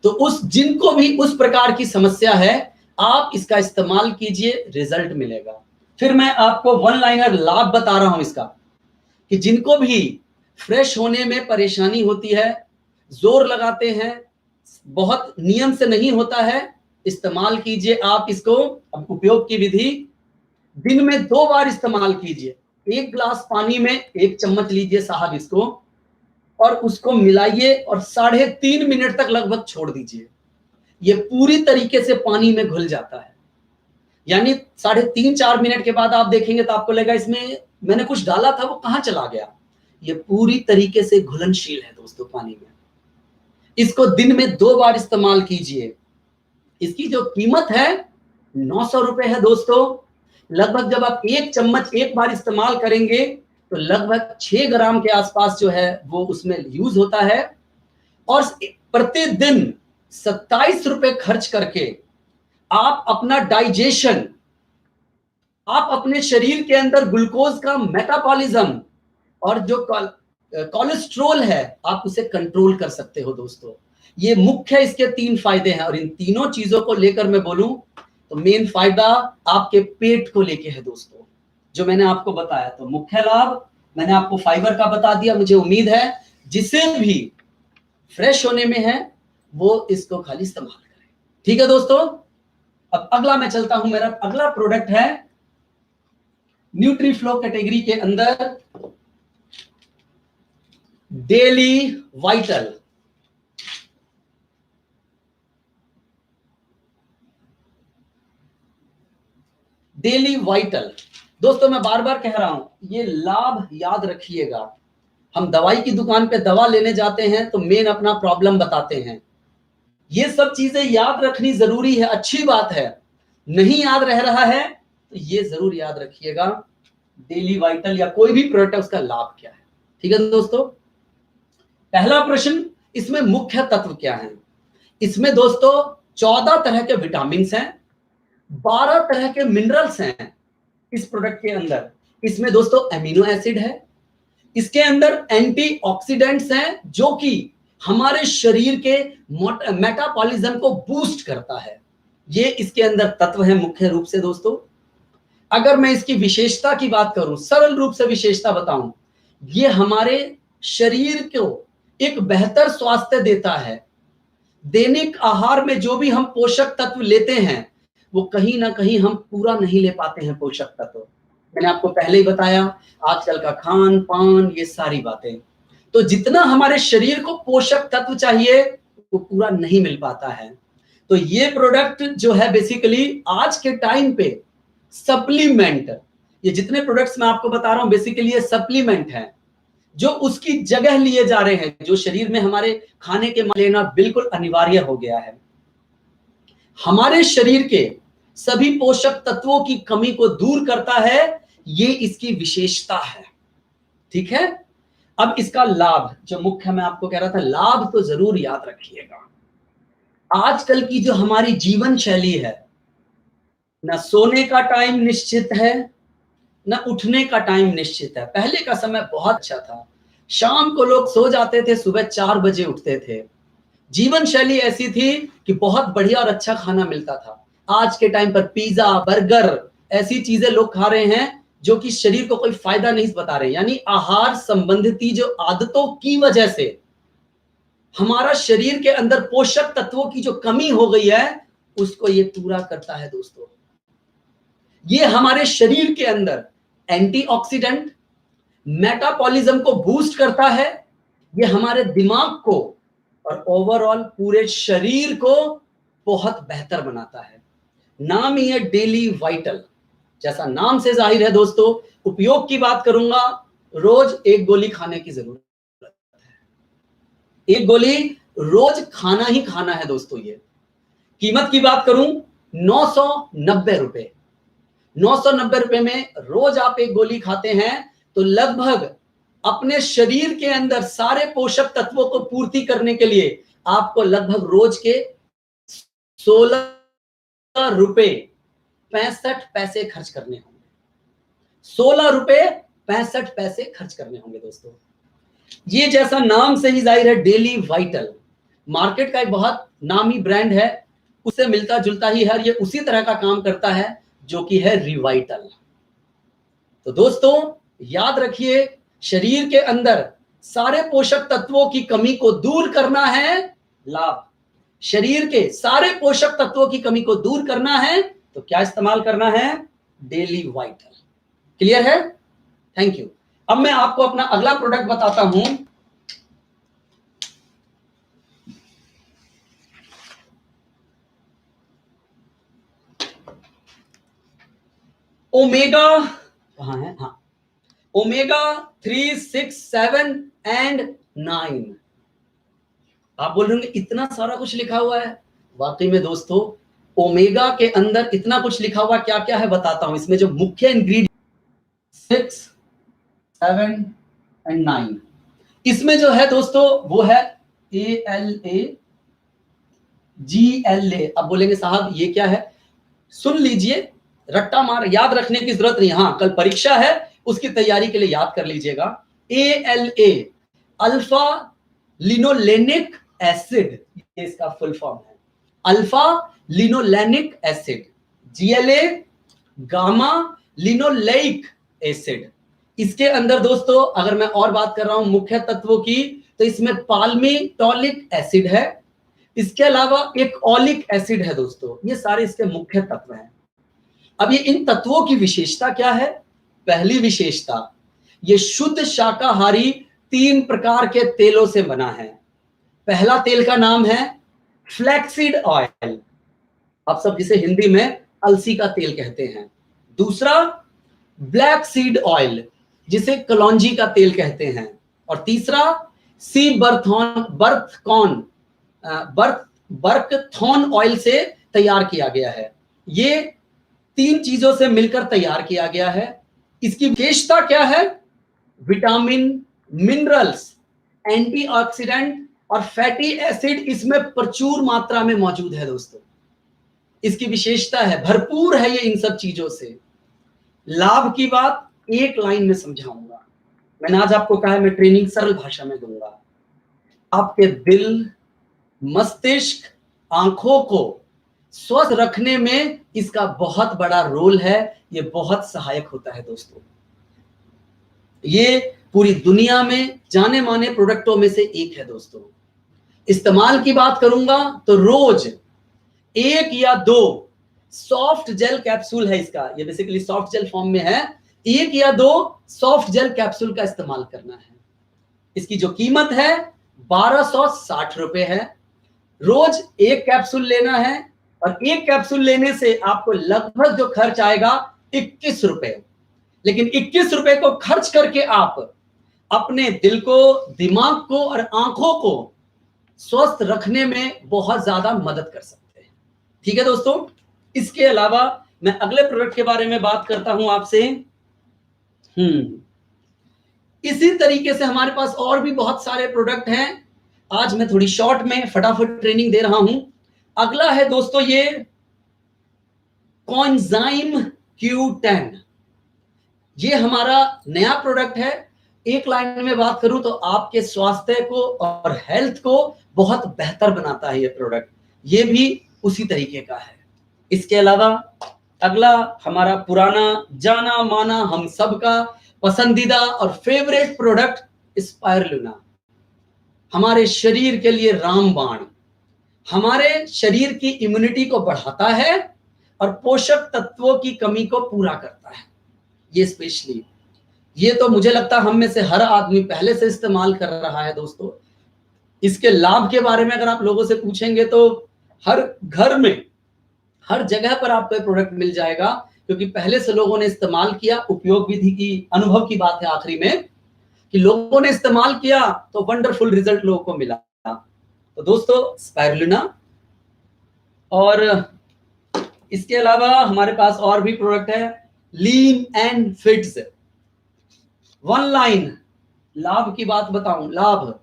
तो जिनको भी उस प्रकार की समस्या है, आप इसका इस्तेमाल कीजिए, रिजल्ट मिलेगा। फिर मैं आपको वन लाइनर लाभ बता रहा हूं इसका, कि जिनको भी फ्रेश होने में परेशानी होती है, जोर लगाते हैं, बहुत नियम से नहीं होता है, इस्तेमाल कीजिए आप इसको। अब उपयोग की विधि, दिन में 2 बार इस्तेमाल कीजिए। 1 गिलास पानी में 1 चम्मच लीजिए साहब इसको, और उसको मिलाइए और 3.5 मिनट तक लगभग छोड़ दीजिए। ये पूरी तरीके से पानी में घुल जाता है। यानी 3.5-4 मिनट के बाद आप देखेंगे तो आपको लगेगा इसमें मैंने कुछ डाला था, वो कहां चला गया। ये पूरी तरीके से घुलनशील है दोस्तों पानी में। इसको दिन में 2 बार इस्तेमाल कीजिए। इसकी जो कीमत है 900 रुपए है दोस्तों। लगभग जब आप 1 चम्मच एक बार इस्तेमाल करेंगे तो लगभग 6 ग्राम के आसपास जो है वो उसमें यूज होता है। और प्रतिदिन 27 रुपए खर्च करके आप अपना डाइजेशन आप अपने शरीर के अंदर ग्लूकोज का मेटाबॉलिज्म और जो कोलेस्ट्रॉल है आप उसे कंट्रोल कर सकते हो दोस्तों। ये मुख्य इसके 3 फायदे हैं और इन तीनों चीजों को लेकर मैं बोलूं तो मेन फायदा आपके पेट को लेके है दोस्तों, जो मैंने आपको बताया। तो मुख्य लाभ मैंने आपको फाइबर का बता दिया। मुझे उम्मीद है जिसे भी फ्रेश होने में है वो इसको खाली इस्तेमाल करें। ठीक है दोस्तों, अब अगला मैं चलता हूं। मेरा अगला प्रोडक्ट है न्यूट्रीफ्लो कैटेगरी के अंदर डेली वाइटल। डेली वाइटल दोस्तों, मैं बार बार कह रहा हूं, ये लाभ याद रखिएगा। हम दवाई की दुकान पे दवा लेने जाते हैं तो मेन अपना प्रॉब्लम बताते हैं। ये सब चीजें याद रखनी जरूरी है, अच्छी बात है। नहीं याद रह रहा है तो ये जरूर याद रखिएगा, डेली वाइटल या कोई भी प्रोडक्ट है उसका लाभ क्या है। ठीक है दोस्तों, पहला प्रश्न, इसमें मुख्य तत्व क्या है? इसमें दोस्तों 14 तरह के विटामिन हैं, 12 तरह के मिनरल्स हैं इस प्रोडक्ट के अंदर। इसमें दोस्तों एमिनो एसिड है, इसके अंदर एंटीऑक्सीडेंट्स हैं जो कि हमारे शरीर के मेटाबॉलिज्म को बूस्ट करता है। ये इसके अंदर तत्व है मुख्य रूप से दोस्तों। अगर मैं इसकी विशेषता की बात करूं, सरल रूप से विशेषता बताऊं, ये हमारे शरीर को एक बेहतर स्वास्थ्य देता है। दैनिक आहार में जो भी हम पोषक तत्व लेते हैं वो कहीं ना कहीं हम पूरा नहीं ले पाते हैं पोषक तत्व। मैंने आपको पहले ही बताया, आजकल का खान पान, ये सारी बातें, तो जितना हमारे शरीर को पोषक तत्व चाहिए वो पूरा नहीं मिल पाता है। तो ये प्रोडक्ट जो है बेसिकली आज के टाइम पे सप्लीमेंट, ये जितने प्रोडक्ट्स मैं आपको बता रहा हूं बेसिकली ये सप्लीमेंट है जो उसकी जगह लिए जा रहे हैं, जो शरीर में हमारे खाने के लेना बिल्कुल अनिवार्य हो गया है। हमारे शरीर के सभी पोषक तत्वों की कमी को दूर करता है, ये इसकी विशेषता है। ठीक है, अब इसका लाभ जो मुख्य मैं आपको कह रहा था, लाभ तो जरूर याद रखिएगा। आजकल की जो हमारी जीवन शैली है, ना सोने का टाइम निश्चित है, ना उठने का टाइम निश्चित है। पहले का समय बहुत अच्छा था, शाम को लोग सो जाते थे, सुबह 4 बजे उठते थे। जीवन शैली ऐसी थी कि बहुत बढ़िया और अच्छा खाना मिलता था। आज के टाइम पर पिज्जा, बर्गर, ऐसी चीजें लोग खा रहे हैं जो कि शरीर को कोई फायदा नहीं बता रहे। यानी आहार संबंधी जो आदतों की वजह से हमारा शरीर के अंदर पोषक तत्वों की जो कमी हो गई है उसको ये पूरा करता है दोस्तों। ये हमारे शरीर के अंदर एंटीऑक्सीडेंट, मेटाबॉलिज्म को बूस्ट करता है, ये हमारे दिमाग को और ओवरऑल पूरे शरीर को बहुत बेहतर बनाता है। नाम ही है डेली वाइटल, जैसा नाम से जाहिर है दोस्तों। उपयोग की बात करूंगा, रोज 1 गोली खाने की जरूरत है। 1 गोली रोज खाना ही खाना है दोस्तों। ये कीमत की बात करूं 990 रुपए। 990 रुपए में रोज आप 1 गोली खाते हैं तो लगभग अपने शरीर के अंदर सारे पोषक तत्वों को पूर्ति करने के लिए आपको लगभग रोज के 16 रुपए 65 पैसे खर्च करने होंगे। 16 रुपए 65 पैसे खर्च करने होंगे दोस्तों। ये जैसा नाम से ही जाहिर है डेली वाइटल, मार्केट का एक बहुत नामी ब्रांड है, उससे मिलता जुलता ही है। ये उसी तरह का काम करता है जो कि है रिवाइटल। तो दोस्तों याद रखिए, शरीर के अंदर सारे पोषक तत्वों की कमी को दूर करना है लाभ। शरीर के सारे पोषक तत्वों की कमी को दूर करना है तो क्या इस्तेमाल करना है? Daily vital. क्लियर है? Thank you. अब मैं आपको अपना अगला प्रोडक्ट बताता हूं। ओमेगा, कहां है? हाँ, ओमेगा 3, 6, 7 एंड 9। आप बोल रहे होंगे इतना सारा कुछ लिखा हुआ है। वाकई में दोस्तों ओमेगा के अंदर इतना कुछ लिखा हुआ क्या क्या है बताता हूं। इसमें जो मुख्य इंग्रेडिएंट 6, 7 एंड 9, इसमें जो है दोस्तों वो है ALA, GLA। अब बोलेंगे साहब ये क्या है? सुन लीजिए, रट्टा मार याद रखने की जरूरत नहीं, हाँ कल परीक्षा है उसकी तैयारी के लिए याद कर लीजिएगा। ALA अल्फा लिनोलेनिक एसिड, ये इसका फुल फॉर्म है, alpha linolenic acid. GLA gamma linoleic acid. इसके अंदर दोस्तों अगर मैं और बात कर रहा हूं मुख्य तत्वों की, तो इसमें पाल्मिटोलिक एसिड है, इसके अलावा एक ओलिक एसिड है दोस्तों, ये सारे इसके मुख्य तत्व हैं। अब ये इन तत्वों की विशेषता क्या है? पहली विशेषता, ये शुद्ध शाकाहारी 3 प्रकार के तेलों से बना है। पहला तेल का नाम है फ्लैक्सीड ऑयल, आप सब जिसे हिंदी में अलसी का तेल कहते हैं। दूसरा ब्लैक सीड ऑयल, जिसे कलौंजी का तेल कहते हैं। और तीसरा सी बर्थॉन ऑयल से तैयार किया गया है। ये 3 चीजों से मिलकर तैयार किया गया है। इसकी विशेषता क्या है? विटामिन, मिनरल्स, एंटीऑक्सीडेंट और फैटी एसिड इसमें प्रचुर मात्रा में मौजूद है दोस्तों। इसकी विशेषता है, भरपूर है ये इन सब चीजों से। लाभ की बात एक लाइन में समझाऊंगा। मैंने आज आपको कहा है मैं ट्रेनिंग सरल भाषा में दूंगा। आपके दिल, मस्तिष्क, आंखों को स्वस्थ रखने में इसका बहुत बड़ा रोल है। ये बहुत सहायक होता है दोस्तों। ये पूरी दुनिया में जाने माने प्रोडक्टों में से एक है दोस्तों। इस्तेमाल की बात करूंगा तो रोज 1 या 2 सॉफ्ट जेल कैप्सूल है इसका, ये बेसिकली सॉफ्ट जेल फॉर्म में है, 1 या 2 सॉफ्ट जेल कैप्सूल का इस्तेमाल करना है। इसकी जो कीमत है 1260 रुपए है। रोज 1 कैप्सूल लेना है और 1 कैप्सूल लेने से आपको लगभग जो खर्च आएगा 21 रुपए। लेकिन 21 रुपए को खर्च करके आप अपने दिल को, दिमाग को और आंखों को स्वस्थ रखने में बहुत ज्यादा मदद कर सकते हैं। ठीक है दोस्तों, इसके अलावा मैं अगले प्रोडक्ट के बारे में बात करता हूं आपसे। इसी तरीके से हमारे पास और भी बहुत सारे प्रोडक्ट हैं। आज मैं थोड़ी शॉर्ट में फटाफट ट्रेनिंग दे रहा हूं। अगला है दोस्तों ये कॉन्जाइम Q10, ये हमारा नया प्रोडक्ट है। एक लाइन में बात करूं तो आपके स्वास्थ्य को और हेल्थ को बहुत बेहतर बनाता है ये प्रोडक्ट। ये भी उसी तरीके का है। इसके अलावा अगला हमारा पुराना जाना माना हम सबका पसंदीदा और फेवरेट प्रोडक्ट स्पाइरुलिना, हमारे शरीर के लिए रामबाण, हमारे शरीर की इम्यूनिटी को बढ़ाता है और पोषक तत्वों की कमी को पूरा करता है। ये स्पेशली, ये तो मुझे लगता है हम में से हर आदमी पहले से इस्तेमाल कर रहा है दोस्तों। इसके लाभ के बारे में अगर आप लोगों से पूछेंगे तो हर घर में, हर जगह पर आपको ये प्रोडक्ट मिल जाएगा, क्योंकि पहले से लोगों ने इस्तेमाल किया। उपयोग विधि की, अनुभव की बात है आखिरी में, कि लोगों ने इस्तेमाल किया तो वंडरफुल रिजल्ट लोगों को मिला। तो दोस्तों स्पाइरुलिना, और इसके अलावा हमारे पास और भी प्रोडक्ट है लीन एंड फिट्स। 1 लाइन लाभ की बात बताऊं, लाभ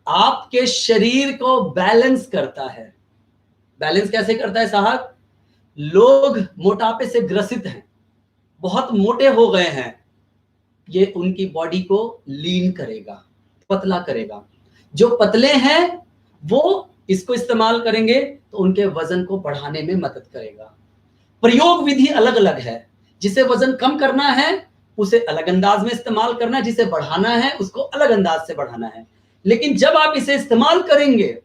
आपके शरीर को बैलेंस करता है। बैलेंस कैसे करता है साहब? लोग मोटापे से ग्रसित हैं, बहुत मोटे हो गए हैं, ये उनकी बॉडी को लीन करेगा, पतला करेगा। जो पतले हैं वो इसको इस्तेमाल करेंगे तो उनके वजन को बढ़ाने में मदद करेगा। प्रयोग विधि अलग अलग है, जिसे वजन कम करना है उसे अलग अंदाज में इस्तेमाल करना है, जिसे बढ़ाना है उसको अलग अंदाज से बढ़ाना है। लेकिन जब आप इसे इस्तेमाल करेंगे,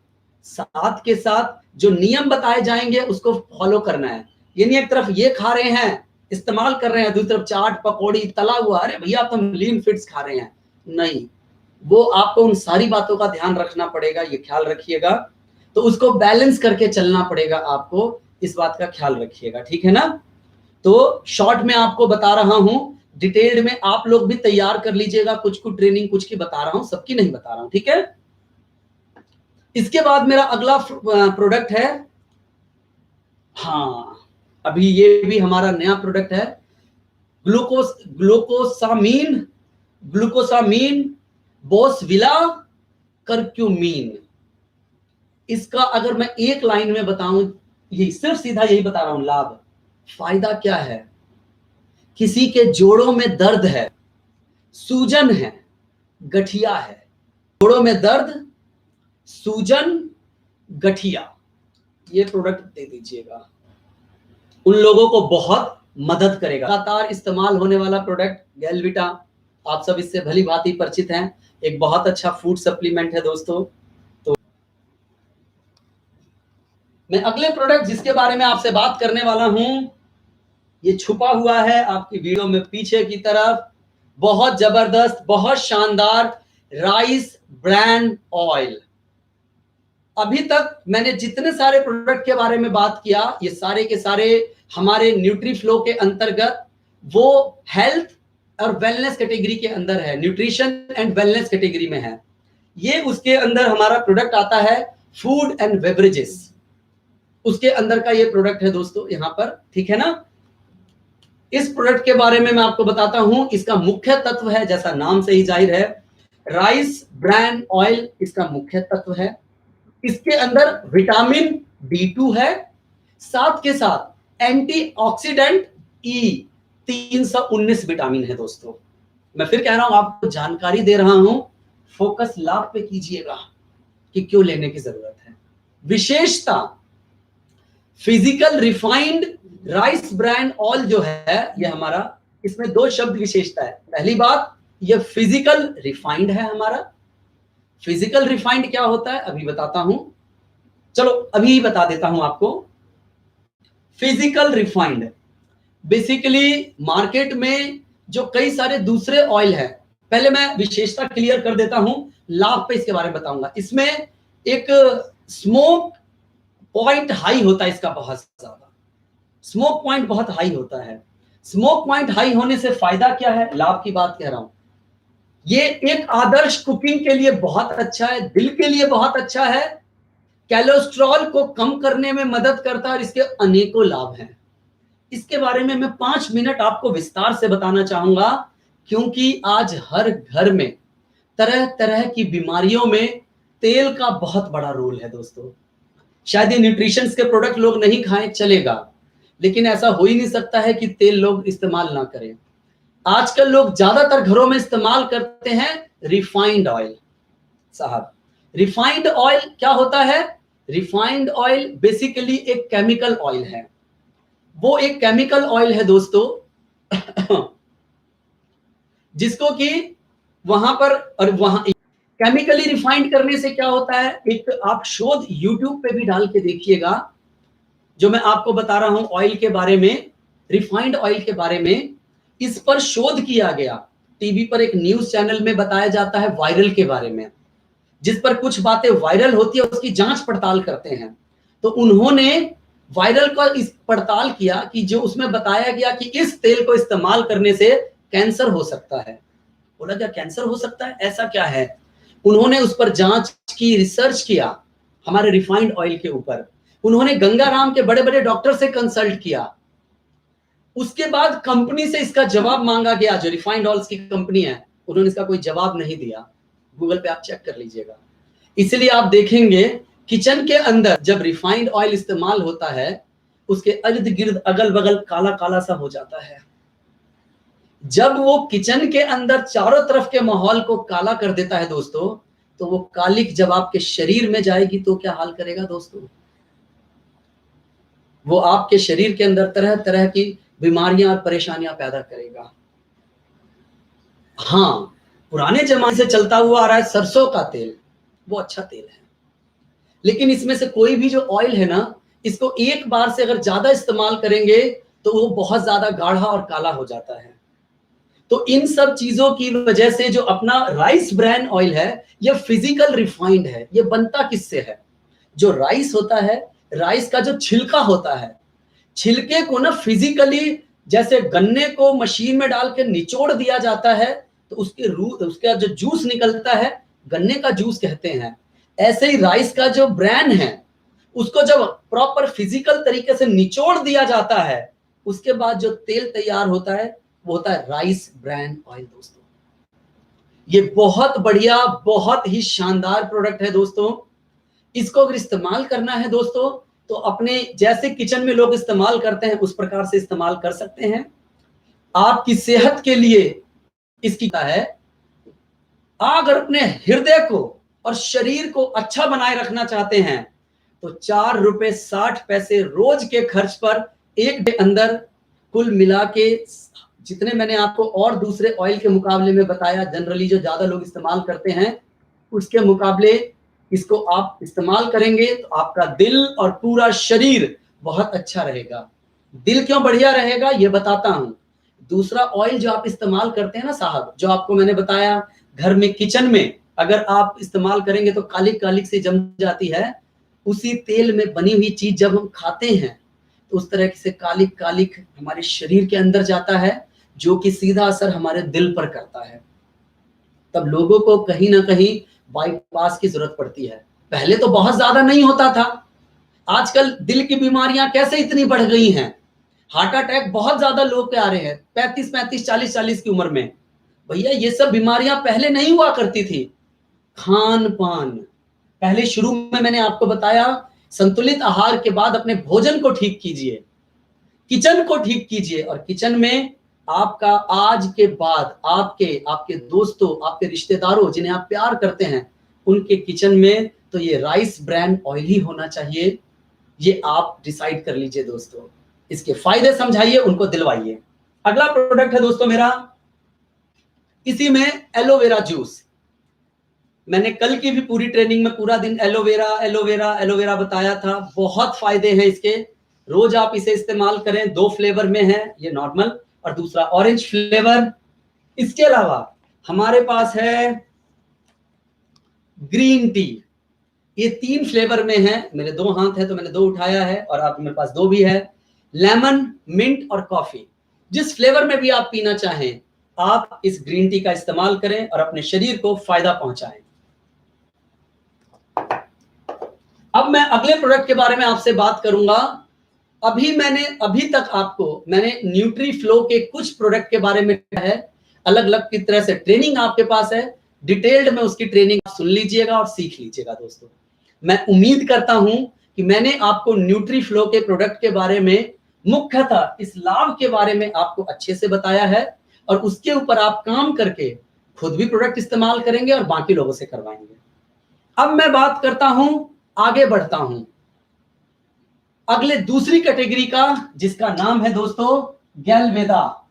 साथ के साथ जो नियम बताए जाएंगे उसको फॉलो करना है। ये नहीं एक तरफ ये खा रहे हैं, इस्तेमाल कर रहे हैं, दूसरी तरफ चाट पकौड़ी तला हुआ, अरे भैया आप तो लीन फिट्स खा रहे हैं। नहीं, वो आपको उन सारी बातों का ध्यान रखना पड़ेगा, ये ख्याल रखिएगा। तो उसको बैलेंस करके चलना पड़ेगा आपको, इस बात का ख्याल रखिएगा, ठीक है ना। तो शॉर्ट में आपको बता रहा हूं, डिटेल्ड में आप लोग भी तैयार कर लीजिएगा। कुछ ट्रेनिंग कुछ की बता रहा हूं, सबकी नहीं बता रहा हूं, ठीक है। इसके बाद मेरा अगला प्रोडक्ट है, हाँ अभी ये भी हमारा नया प्रोडक्ट है, ग्लूकोसामीन बोसविला करक्यूमीन। इसका अगर मैं एक लाइन में बताऊं, यही सिर्फ सीधा यही बता रहा हूं लाभ। फायदा क्या है? किसी के जोड़ों में दर्द है, सूजन है, गठिया है, जोड़ों में दर्द, सूजन, गठिया, ये प्रोडक्ट दे दीजिएगा, उन लोगों को बहुत मदद करेगा। लगातार इस्तेमाल होने वाला प्रोडक्ट गैलविटा, आप सब इससे भली भांति परिचित हैं, एक बहुत अच्छा फूड सप्लीमेंट है दोस्तों। तो मैं अगले प्रोडक्ट जिसके बारे में आपसे बात करने वाला हूं, ये छुपा हुआ है आपकी वीडियो में पीछे की तरफ, बहुत जबरदस्त, बहुत शानदार राइस ब्रान ऑयल। अभी तक मैंने जितने सारे प्रोडक्ट के बारे में बात किया, ये सारे के सारे हमारे न्यूट्रीफ्लो के अंतर्गत, वो हेल्थ और वेलनेस कैटेगरी के अंदर है, न्यूट्रिशन एंड वेलनेस कैटेगरी में है। ये उसके अंदर हमारा प्रोडक्ट आता है फूड एंड बेवरेजेस, उसके अंदर का ये प्रोडक्ट है दोस्तों यहाँ पर, ठीक है ना। इस प्रोडक्ट के बारे में मैं आपको बताता हूं। इसका मुख्य तत्व है, जैसा नाम से ही जाहिर है, राइस ब्रान ऑयल इसका मुख्य तत्व है। इसके अंदर विटामिन B2 है, साथ के साथ एंटीऑक्सीडेंट E319 विटामिन है दोस्तों। मैं फिर कह रहा हूं, आपको जानकारी दे रहा हूं, फोकस लाभ पे कीजिएगा कि क्यों लेने की जरूरत है। विशेषता, physical refined rice bran oil जो है ये हमारा, इसमें दो शब्द विशेषता है। पहली बात, ये फिजिकल रिफाइंड है हमारा। फिजिकल रिफाइंड क्या होता है अभी बताता हूं, चलो अभी बता देता हूं आपको। फिजिकल रिफाइंड बेसिकली मार्केट में जो कई सारे दूसरे ऑयल है, पहले मैं विशेषता क्लियर कर देता हूं, लाभ पे इसके बारे में बताऊंगा। इसमें एक स्मोक पॉइंट हाई होता है, इसका बहुत ज्यादा स्मोक पॉइंट बहुत हाई होता है। स्मोक पॉइंट हाई होने से फायदा क्या है, लाभ की बात कह रहा हूं। ये एक आदर्श कुकिंग के लिए बहुत अच्छा है, दिल के लिए बहुत अच्छा है, कोलेस्ट्रॉल को कम करने में मदद करता है और इसके अनेकों लाभ हैं। इसके बारे में मैं 5 मिनट आपको विस्तार से बताना चाहूंगा, क्योंकि आज हर घर में तरह तरह की बीमारियों में तेल का बहुत बड़ा रोल है दोस्तों। शायद ये न्यूट्रिशंस के प्रोडक्ट लोग नहीं खाएं चलेगा, लेकिन ऐसा हो ही नहीं सकता है कि तेल लोग इस्तेमाल ना करें। आजकल लोग ज्यादातर घरों में इस्तेमाल करते हैं रिफाइंड ऑयल। साहब, रिफाइंड ऑयल क्या होता है? रिफाइंड ऑयल बेसिकली एक केमिकल ऑयल है। वो एक केमिकल ऑयल है दोस्तों जिसको कि वहां पर और वहां केमिकली रिफाइंड करने से क्या होता है, एक आप शोध YouTube पे भी डाल के देखिएगा, जो मैं आपको बता रहा हूं ऑयल के बारे में, रिफाइंड ऑयल के बारे में, इस पर शोध किया गया। टीवी पर एक न्यूज चैनल में बताया जाता है वायरल के बारे में, जिस पर कुछ बातें वायरल होती है उसकी जांच पड़ताल करते हैं। तो उन्होंने वायरल का इस पड़ताल किया कि जो उसमें बताया गया कि इस तेल को इस्तेमाल करने से कैंसर हो सकता है। बोला क्या कैंसर हो सकता है, ऐसा क्या है? उन्होंने उस पर जांच की, रिसर्च किया हमारे रिफाइंड ऑयल के ऊपर। उन्होंने गंगाराम के बड़े बड़े डॉक्टर से कंसल्ट किया। उसके बाद कंपनी से इसका जवाब मांगा गया, जो रिफाइंड ऑयल्स की कंपनी है, उन्होंने इसका कोई जवाब नहीं दिया। गूगल पे आप चेक कर लीजिएगा। इसलिए आप देखेंगे किचन के अंदर जब रिफाइंड ऑयल इस्तेमाल होता है, उसके इर्द गिर्द अगल बगल काला काला सा हो जाता है। जब वो किचन के अंदर चारों तरफ के माहौल को काला कर देता है दोस्तों, तो वो कालिक जब आपके शरीर में जाएगी तो क्या हाल करेगा दोस्तों? वो आपके शरीर के अंदर तरह तरह की बीमारियां और परेशानियां पैदा करेगा। हाँ, पुराने जमाने से चलता हुआ आ रहा है सरसों का तेल, वो अच्छा तेल है, लेकिन इसमें से कोई भी जो ऑयल है ना, इसको एक बार से अगर ज्यादा इस्तेमाल करेंगे तो वो बहुत ज्यादा गाढ़ा और काला हो जाता है। तो इन सब चीजों की वजह से जो अपना राइस ब्रान ऑयल है, ये फिजिकल रिफाइंड है। ये बनता किससे है? जो राइस होता है, राइस का जो छिलका होता है, छिलके को ना फिजिकली, जैसे गन्ने को मशीन में डाल के निचोड़ दिया जाता है तो उसके रूट, उसका जो जूस निकलता है, गन्ने का जूस कहते हैं। ऐसे ही राइस का जो ब्रान है, उसको जब प्रॉपर फिजिकल तरीके से निचोड़ दिया जाता है, उसके बाद जो तेल तैयार होता है वो होता है राइस ब्रान ऑयल दोस्तों। ये बहुत बढ़िया, बहुत ही शानदार प्रोडक्ट है दोस्तों। इसको अगर इस्तेमाल करना है दोस्तों, तो अपने जैसे किचन में लोग इस्तेमाल करते हैं उस प्रकार से इस्तेमाल कर सकते हैं। आपकी सेहत के लिए इसकी है। अगर अपने हृदय को और शरीर को अच्छा बनाए रखना चाहते हैं तो ₹4.60 रोज के खर्च पर एक डे अंदर कुल मिला के जितने मैंने आपको और दूसरे ऑयल के मुकाबले में बताया, जनरली जो ज्यादा लोग इस्तेमाल करते हैं उसके मुकाबले इसको आप इस्तेमाल करेंगे तो आपका दिल और पूरा शरीर बहुत अच्छा रहेगा। दिल क्यों बढ़िया रहेगा ये बताता हूं। दूसरा ऑयल जो आप इस्तेमाल करते हैं ना साहब, जो आपको मैंने बताया घर में किचन में अगर आप इस्तेमाल करेंगे तो कालिक कालिक से जम जाती है, उसी तेल में बनी हुई चीज जब हम खाते हैं तो उस तरह से कालिक कालिक हमारे शरीर के अंदर जाता है, जो कि सीधा असर हमारे दिल पर करता है। तब लोगों को कहीं ना कहीं बाईपास की जरूरत पड़ती है। पहले तो बहुत ज्यादा नहीं होता था, आजकल दिल की बीमारियां कैसे इतनी बढ़ गई हैं। हार्ट अटैक बहुत ज्यादा लोग के आ रहे हैं 35-35, 40-40 की उम्र में। भैया ये सब बीमारियां पहले नहीं हुआ करती थी। खान पान, पहले शुरू में मैंने आपको बताया संतुलित आहार के बाद अपने भोजन को ठीक कीजिए, किचन को ठीक कीजिए, और किचन में आपका आज के बाद आपके दोस्तों, आपके रिश्तेदारों जिन्हें आप प्यार करते हैं उनके किचन में तो ये राइस ब्रांड ऑयल ही होना चाहिए। ये आप डिसाइड कर लीजिए दोस्तों, इसके फायदे समझाइए, उनको दिलवाइए। अगला प्रोडक्ट है दोस्तों मेरा, इसी में एलोवेरा जूस। मैंने कल की भी पूरी ट्रेनिंग में पूरा दिन एलोवेरा एलोवेरा एलोवेरा बताया था। बहुत फायदे हैं इसके, रोज आप इसे इस्तेमाल करें। 2 फ्लेवर में है, ये नॉर्मल और दूसरा ऑरेंज फ्लेवर। इसके अलावा हमारे पास है ग्रीन टी, ये 3 फ्लेवर में है। मेरे 2 हाथ है तो मैंने 2 उठाया है और आप मेरे पास 2 भी है। लेमन, मिंट और कॉफी, जिस फ्लेवर में भी आप पीना चाहें आप इस ग्रीन टी का इस्तेमाल करें और अपने शरीर को फायदा पहुंचाएं। अब मैं अगले प्रोडक्ट के बारे में आपसे बात करूंगा। अभी तक आपको मैंने न्यूट्री फ्लो के कुछ प्रोडक्ट के बारे में कहा है, अलग अलग की तरह से ट्रेनिंग आपके पास है, डिटेल्ड में उसकी ट्रेनिंग सुन लीजिएगा और सीख लीजिएगा दोस्तों। मैं उम्मीद करता हूं कि मैंने आपको न्यूट्री फ्लो के प्रोडक्ट के बारे में, मुख्यतः इस लाभ के बारे में आपको अच्छे से बताया है और उसके ऊपर आप काम करके खुद भी प्रोडक्ट इस्तेमाल करेंगे और बाकी लोगों से करवाएंगे। अब मैं बात करता हूं, आगे बढ़ता हूं अगले दूसरी कैटेगरी का, जिसका नाम है दोस्तों गैलवेदा।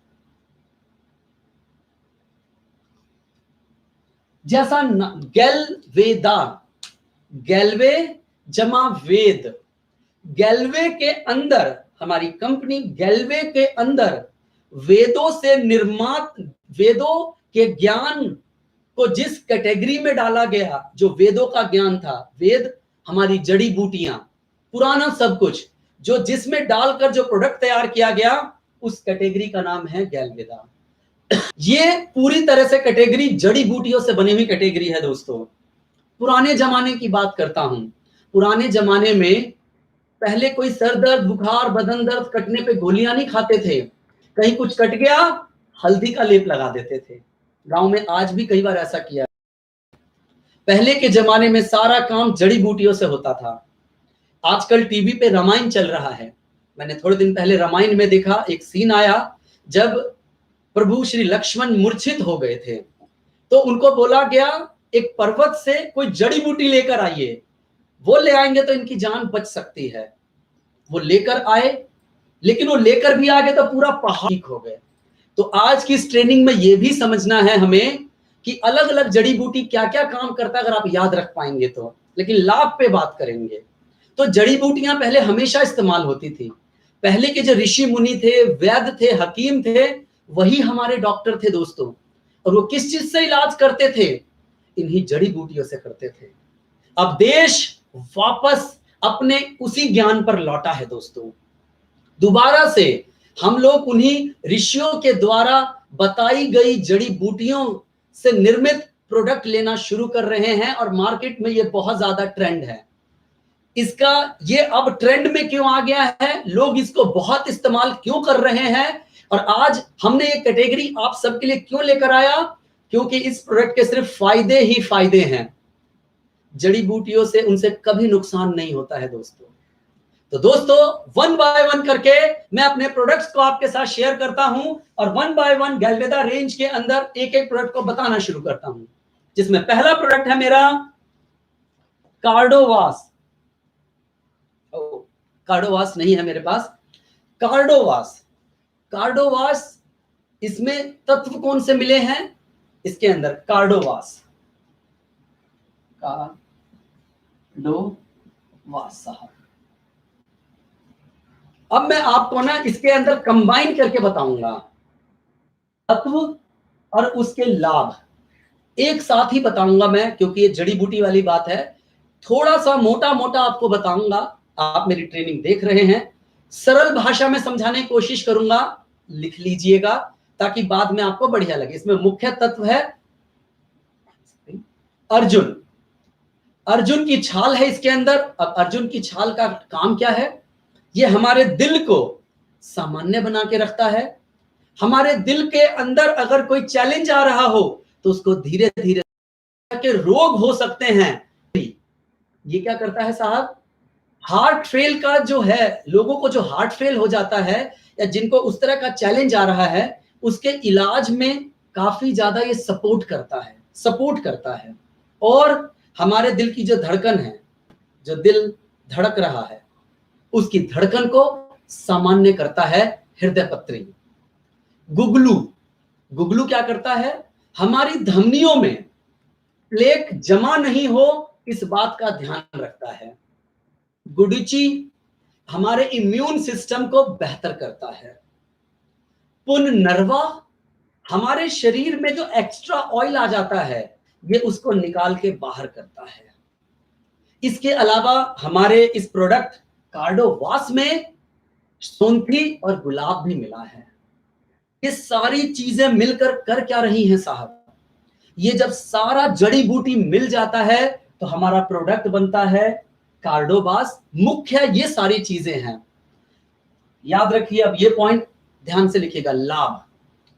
जैसा गैलवेदा, गैलवे जमा वेद, गैलवे के अंदर, हमारी कंपनी गैलवे के अंदर वेदों से निर्मात, वेदों के ज्ञान को जिस कैटेगरी में डाला गया, जो वेदों का ज्ञान था, वेद हमारी जड़ी बूटियां, पुराना सब कुछ, जो जिसमें डालकर जो प्रोडक्ट तैयार किया गया, उस कैटेगरी का नाम है गैलवेदा। ये पूरी तरह से कैटेगरी जड़ी बूटियों से बनी हुई कैटेगरी है दोस्तों। पुराने जमाने की बात करता हूं, पुराने जमाने में पहले कोई सर दर्द, बुखार, बदन दर्द कटने पे गोलियां नहीं खाते थे, कहीं कुछ कट गया हल्दी का लेप लगा देते थे। गांव में आज भी कई बार ऐसा किया। पहले के जमाने में सारा काम जड़ी बूटियों से होता था। आजकल टीवी पे रामायण चल रहा है, मैंने थोड़े दिन पहले रामायण में देखा, एक सीन आया जब प्रभु श्री लक्ष्मण मूर्छित हो गए थे तो उनको बोला गया एक पर्वत से कोई जड़ी बूटी लेकर आइए, वो ले आएंगे तो इनकी जान बच सकती है। वो लेकर आए, लेकिन वो लेकर भी आ गए तो पूरा पहाड़ ठीक हो गए। तो आज की इस ट्रेनिंग में ये भी समझना है हमें कि अलग अलग जड़ी बूटी क्या क्या काम करता है, अगर आप याद रख पाएंगे तो। लेकिन लाभ पे बात करेंगे तो जड़ी बूटियां पहले हमेशा इस्तेमाल होती थी। पहले के जो ऋषि मुनि थे, वैद्य थे, हकीम थे, वही हमारे डॉक्टर थे दोस्तों। और वो किस चीज से इलाज करते थे? इन्हीं जड़ी बूटियों से करते थे। अब देश वापस अपने उसी ज्ञान पर लौटा है दोस्तों। दोबारा से हम लोग उन्हीं ऋषियों के द्वारा बताई गई जड़ी बूटियों से निर्मित प्रोडक्ट लेना शुरू कर रहे हैं और मार्केट में ये बहुत ज्यादा ट्रेंड है। इसका ये अब ट्रेंड में क्यों आ गया है, लोग इसको बहुत इस्तेमाल क्यों कर रहे हैं, और आज हमने ये कैटेगरी आप सबके लिए क्यों लेकर आया, क्योंकि इस प्रोडक्ट के सिर्फ फायदे ही फायदे हैं। जड़ी बूटियों से उनसे कभी नुकसान नहीं होता है दोस्तों। तो दोस्तों वन बाय वन करके मैं अपने प्रोडक्ट्स को आपके साथ शेयर करता हूं और वन बाय वन गैल्वेदा रेंज के अंदर एक एक प्रोडक्ट को बताना शुरू करता हूं, जिसमें पहला प्रोडक्ट है मेरा कार्डोवास। कार्डोवास नहीं है मेरे पास, कार्डोवास। कार्डोवास, इसमें तत्व कौन से मिले हैं इसके अंदर? कार्डोवास, कार्डोवास साहब। अब मैं आपको ना इसके अंदर कंबाइन करके बताऊंगा तत्व और उसके लाभ, एक साथ ही बताऊंगा मैं, क्योंकि ये जड़ी बूटी वाली बात है। थोड़ा सा मोटा मोटा आपको बताऊंगा, आप मेरी ट्रेनिंग देख रहे हैं, सरल भाषा में समझाने की कोशिश करूंगा, लिख लीजिएगा ताकि बाद में आपको बढ़िया लगे। इसमें मुख्य तत्व है अर्जुन। अर्जुन की छाल है इसके अंदर। अब अर्जुन की छाल का काम क्या है? ये हमारे दिल को सामान्य बना के रखता है। हमारे दिल के अंदर अगर कोई चैलेंज आ रहा हो तो उसको धीरे धीरे के रोग हो सकते हैं। ये क्या करता है साहब? हार्ट फेल का जो है, लोगों को जो हार्ट फेल हो जाता है या जिनको उस तरह का चैलेंज आ रहा है, उसके इलाज में काफी ज्यादा ये सपोर्ट करता है। और हमारे दिल की जो धड़कन है, जो दिल धड़क रहा है, उसकी धड़कन को सामान्य करता है हृदय पत्री। गुगलू क्या करता है? हमारी धमनियों में प्लेक जमा नहीं हो इस बात का ध्यान रखता है। गुडुचि हमारे इम्यून सिस्टम को बेहतर करता है। पुनर्वा हमारे शरीर में जो एक्स्ट्रा ऑयल आ जाता है, ये उसको निकाल के बाहर करता है। इसके अलावा हमारे इस प्रोडक्ट कार्डोवास में सौंठी और गुलाब भी मिला है। ये सारी चीजें मिलकर कर क्या रही हैं साहब? ये जब सारा जड़ी बूटी मिल जाता है तो हमारा प्रोडक्ट बनता है कार्डोवास। मुख्य ये सारी चीजें हैं, याद रखिए। अब ये पॉइंट ध्यान से लिखिएगा। लाभ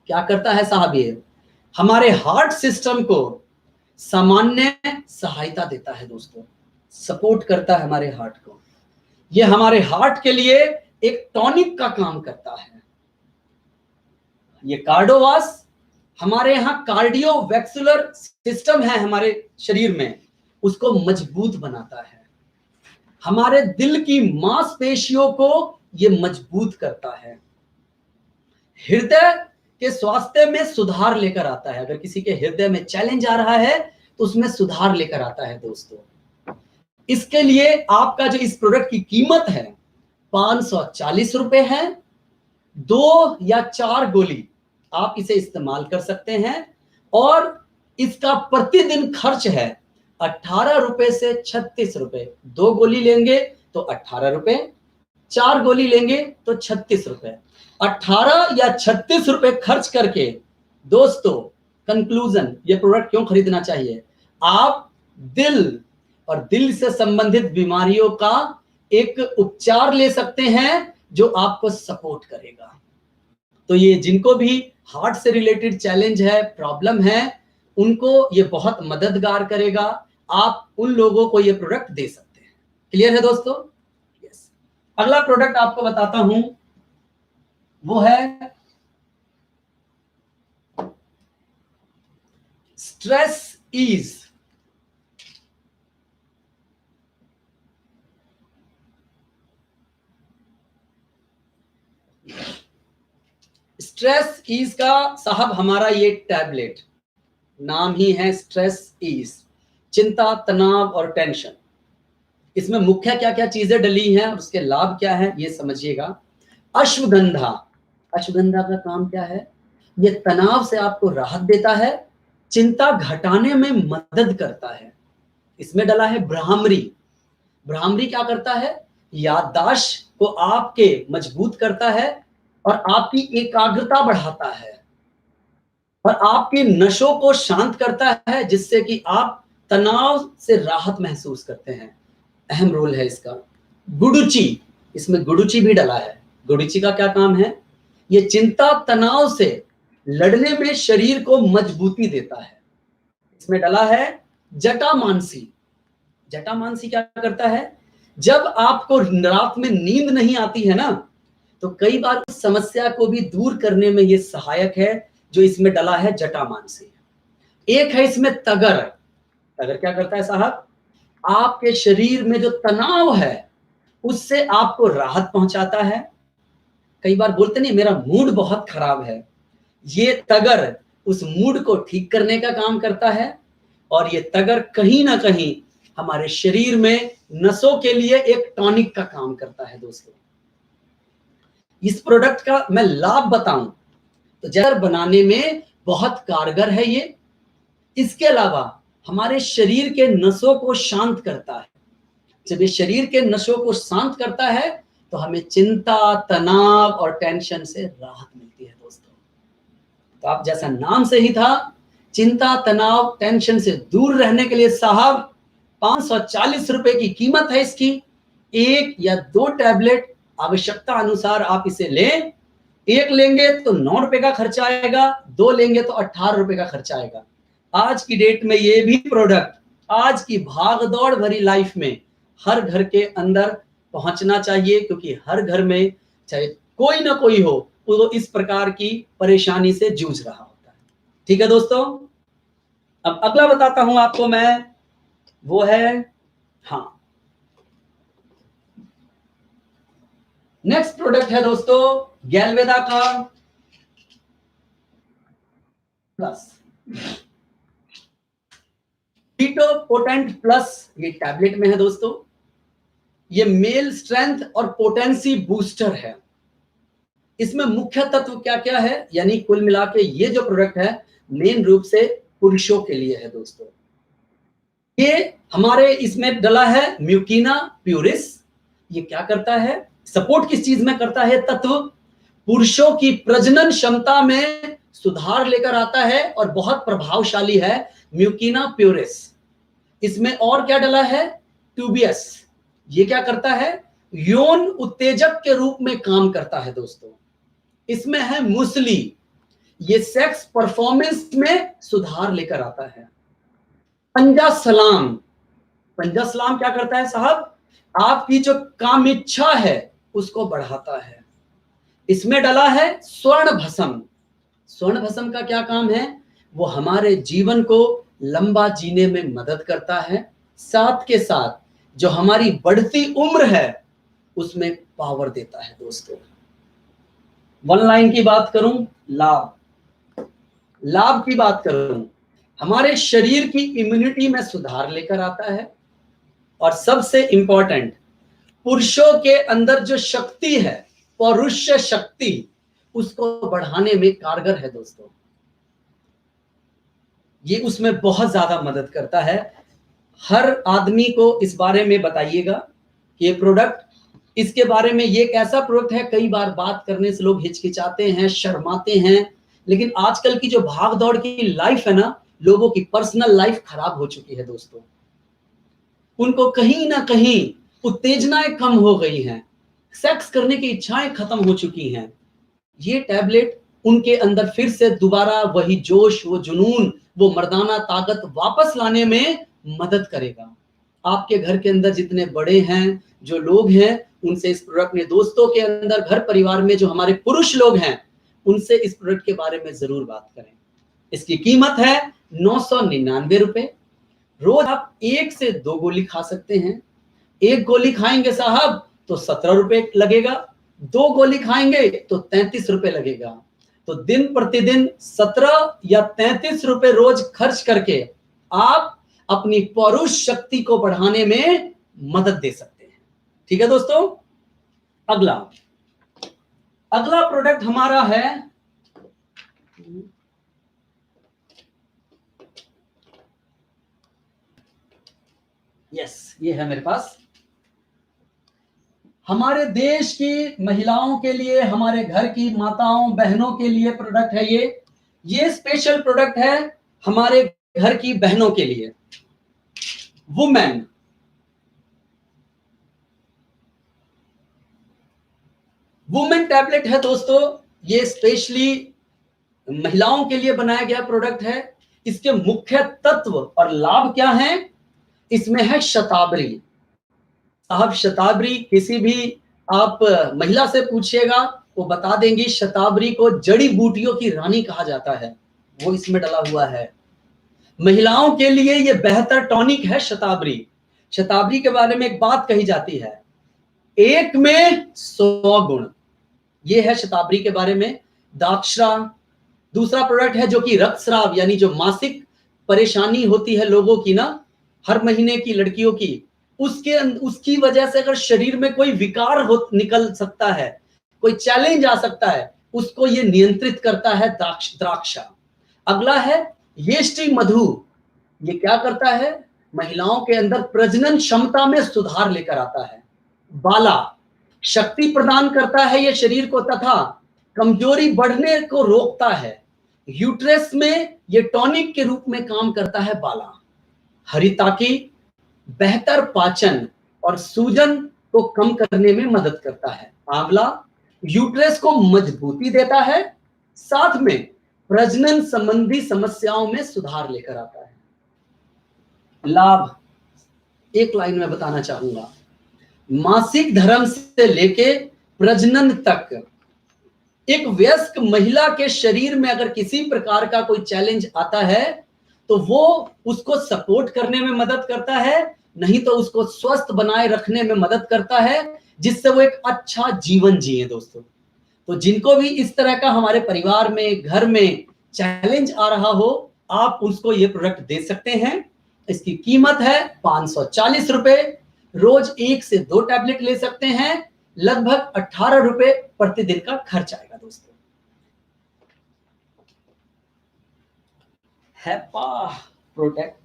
क्या करता है साहब? ये हमारे हार्ट सिस्टम को सामान्य सहायता देता है दोस्तों, सपोर्ट करता है हमारे हार्ट को। ये हमारे हार्ट के लिए एक टॉनिक का काम करता है। ये कार्डोवास हमारे यहां कार्डियोवैस्कुलर सिस्टम है हमारे शरीर में, उसको मजबूत बनाता है। हमारे दिल की मांसपेशियों को ये मजबूत करता है। हृदय के स्वास्थ्य में सुधार लेकर आता है। अगर किसी के हृदय में चैलेंज आ रहा है तो उसमें सुधार लेकर आता है दोस्तों। इसके लिए आपका जो इस प्रोडक्ट की कीमत है 540 रुपए है। 2 या 4 गोली आप इसे इस्तेमाल कर सकते हैं और इसका प्रतिदिन खर्च है 18 रुपए से 36 रुपए। 2 गोली लेंगे तो 18 रुपए, 4 गोली लेंगे तो 36 रुपए। 18 या 36 रुपए खर्च करके दोस्तों, कंक्लूजन, ये प्रोडक्ट क्यों खरीदना चाहिए? आप दिल और दिल से संबंधित बीमारियों का एक उपचार ले सकते हैं जो आपको सपोर्ट करेगा। तो ये जिनको भी हार्ट से रिलेटेड चैलेंज है, प्रॉब्लम है, उनको ये बहुत मददगार करेगा। आप उन लोगों को ये प्रोडक्ट दे सकते हैं। क्लियर है दोस्तों? यस। अगला प्रोडक्ट आपको बताता हूं, वो है स्ट्रेस ईज। स्ट्रेस ईज का साहब हमारा ये टैबलेट, नाम ही है स्ट्रेस ईज, चिंता, तनाव और टेंशन। इसमें मुख्य क्या क्या चीजें डली हैं और उसके लाभ क्या है ये समझिएगा। अश्वगंधा, अश्वगंधा का काम क्या है? ये तनाव से आपको राहत देता है, चिंता घटाने में मदद करता है। इसमें डला है ब्राह्मरी। ब्राह्मरी क्या करता है? याददाश्त को आपके मजबूत करता है और आपकी एकाग्रता बढ़ाता है और आपकी नसों को शांत करता है, जिससे कि आप तनाव से राहत महसूस करते हैं। अहम रोल है इसका। गुडुचि, इसमें गुडुचि भी डला है। गुडुचि का क्या काम है? ये चिंता तनाव से लड़ने में शरीर को मजबूती देता है। इसमें डला है जटामांसी। जटामांसी क्या करता है? जब आपको रात में नींद नहीं आती है ना, तो कई बार उस समस्या को भी दूर करने में ये सहायक है जो इसमें डला है जटामांसी। एक है इसमें तगर। तगर क्या करता है साहब? आपके शरीर में जो तनाव है उससे आपको राहत पहुंचाता है। कई बार बोलते नहीं मेरा मूड बहुत खराब है, ये तगर उस मूड को ठीक करने का काम करता है। और ये तगर कहीं ना कहीं हमारे शरीर में नसों के लिए एक टॉनिक का काम करता है दोस्तों। इस प्रोडक्ट का मैं लाभ बताऊं तो जहर बनाने में बहुत कारगर है ये। इसके अलावा हमारे शरीर के नसों को शांत करता है। जब ये शरीर के नसों को शांत करता है तो हमें चिंता, तनाव और टेंशन से राहत मिलती है दोस्तों। तो आप जैसा नाम से ही था, चिंता, तनाव, टेंशन से दूर रहने के लिए साहब 540 रुपए की कीमत है इसकी। 1 या 2 टैबलेट आवश्यकता अनुसार आप इसे लें। 1 लेंगे तो 9 रुपए का खर्चा आएगा, 2 लेंगे तो 18 रुपए का खर्चा आएगा। आज की डेट में ये भी प्रोडक्ट आज की भागदौड़ भरी लाइफ में हर घर के अंदर पहुंचना चाहिए, क्योंकि हर घर में चाहे कोई ना कोई हो वो इस प्रकार की परेशानी से जूझ रहा होता है। ठीक है दोस्तों, अब अगला बताता हूं आपको मैं, वो है हाँ नेक्स्ट प्रोडक्ट है दोस्तों गैलवेदा का प्लस कीटो पोटेंट प्लस। ये टैबलेट में है दोस्तों। ये मेल स्ट्रेंथ और पोटेंसी बूस्टर है। इसमें मुख्य तत्व क्या क्या है, यानी कुल मिला के ये जो प्रोडक्ट है मेन रूप से पुरुषों के लिए है दोस्तों। ये हमारे इसमें डला है म्यूकिना प्यूरिस। ये क्या करता है, सपोर्ट किस चीज में करता है? तत्व पुरुषों की प्रजनन क्षमता में सुधार लेकर आता है और बहुत प्रभावशाली है म्यूकिना प्यूरिस। इसमें और क्या डला है? ट्यूबियस। ये क्या करता है? यौन उत्तेजक के रूप में काम करता है दोस्तों। इसमें है मुसली। ये सेक्स परफॉर्मेंस में सुधार लेकर आता है। पंजा सलाम। पंजा सलाम क्या करता है साहब? आपकी जो काम इच्छा है उसको बढ़ाता है। इसमें डला है स्वर्ण भस्म। स्वर्ण भस्म का क्या काम है? वो हमारे जीवन को लंबा जीने में मदद करता है, साथ के साथ जो हमारी बढ़ती उम्र है उसमें पावर देता है दोस्तों। वन लाइन की बात करूं, लाभ की बात करूं, हमारे शरीर की इम्यूनिटी में सुधार लेकर आता है। और सबसे इंपॉर्टेंट, पुरुषों के अंदर जो शक्ति है, पौरुष शक्ति, उसको बढ़ाने में कारगर है दोस्तों। ये उसमें बहुत ज्यादा मदद करता है। हर आदमी को इस बारे में बताइएगा कि ये प्रोडक्ट, इसके बारे में ये एक ऐसा प्रोडक्ट है, कई बार बात करने से लोग हिचकिचाते हैं, शर्माते हैं, लेकिन आजकल की जो भाग दौड़ की लाइफ है ना, लोगों की पर्सनल लाइफ खराब हो चुकी है दोस्तों। उनको कहीं ना कहीं उत्तेजनाएं कम हो गई हैं, सेक्स करने की इच्छाएं खत्म हो चुकी हैं। ये टैबलेट उनके अंदर फिर से दोबारा वही जोश, वो जुनून, वो मर्दाना ताकत वापस लाने में मदद करेगा। आपके घर के अंदर जितने बड़े हैं, जो लोग हैं, उनसे इस प्रोडक्ट ने, दोस्तों के अंदर, घर परिवार में जो हमारे पुरुष लोग हैं, उनसे इस प्रोडक्ट के बारे में जरूर बात करें। इसकी कीमत है 999 रुपए। रोज आप 1 से 2 गोली खा सकते हैं। 1 गोली खाएंगे साहब तो 17 रुपए लगेगा, 2 गोली खाएंगे तो 33 रुपए लगेगा। तो दिन प्रतिदिन 17 या 33 रुपए रोज खर्च करके आप अपनी पौरुष शक्ति को बढ़ाने में मदद दे सकते हैं। ठीक है दोस्तों, अगला प्रोडक्ट हमारा है ये है मेरे पास, हमारे देश की महिलाओं के लिए, हमारे घर की माताओं बहनों के लिए प्रोडक्ट है ये स्पेशल प्रोडक्ट है हमारे घर की बहनों के लिए। वुमेन टैबलेट है दोस्तों। ये स्पेशली महिलाओं के लिए बनाया गया प्रोडक्ट है। इसके मुख्य तत्व और लाभ क्या हैं? इसमें है शतावरी। साहब शतावरी, किसी भी आप महिला से पूछिएगा वो बता देंगी शतावरी को जड़ी बूटियों की रानी कहा जाता है, वो इसमें डला हुआ है। महिलाओं के लिए ये बेहतर टॉनिक है शतावरी। शतावरी के बारे में एक बात कही जाती है, एक में 100 गुण, ये है शतावरी के बारे में। दाक्षरा दूसरा प्रोडक्ट है जो कि रक्तस्राव यानी जो मासिक परेशानी होती है लोगों की ना, हर महीने की लड़कियों की, उसकी वजह से अगर शरीर में कोई विकार हो निकल सकता है, कोई चैलेंज आ सकता है, उसको ये नियंत्रित करता है द्राक्षा। अगला है येष्टि मधु, ये क्या करता है, महिलाओं के अंदर प्रजनन क्षमता में सुधार लेकर आता है। बाला शक्ति प्रदान करता है ये शरीर को तथा कमजोरी बढ़ने को रोकता है। यूट्रस में ये टॉनिक के रूप में काम करता है बाला। हरिताकी बेहतर पाचन और सूजन को कम करने में मदद करता है। आंवला यूट्रस को मजबूती देता है, साथ में प्रजनन संबंधी समस्याओं में सुधार लेकर आता है। लाभ एक लाइन में बताना चाहूंगा, मासिक धर्म से लेके प्रजनन तक एक वयस्क महिला के शरीर में अगर किसी प्रकार का कोई चैलेंज आता है तो वो उसको सपोर्ट करने में मदद करता है, नहीं तो उसको स्वस्थ बनाए रखने में मदद करता है, जिससे वो एक अच्छा जीवन जिए दोस्तों। तो जिनको भी इस तरह का हमारे परिवार में, घर में चैलेंज आ रहा हो, आप उसको ये प्रोडक्ट दे सकते हैं। इसकी कीमत है 540 रुपए, रोज 1 से 2 टैबलेट ले सकते हैं, लगभग 18 रुपए प्रतिदिन का खर्च आएगा दोस्तों। हैपा प्रोटेक्ट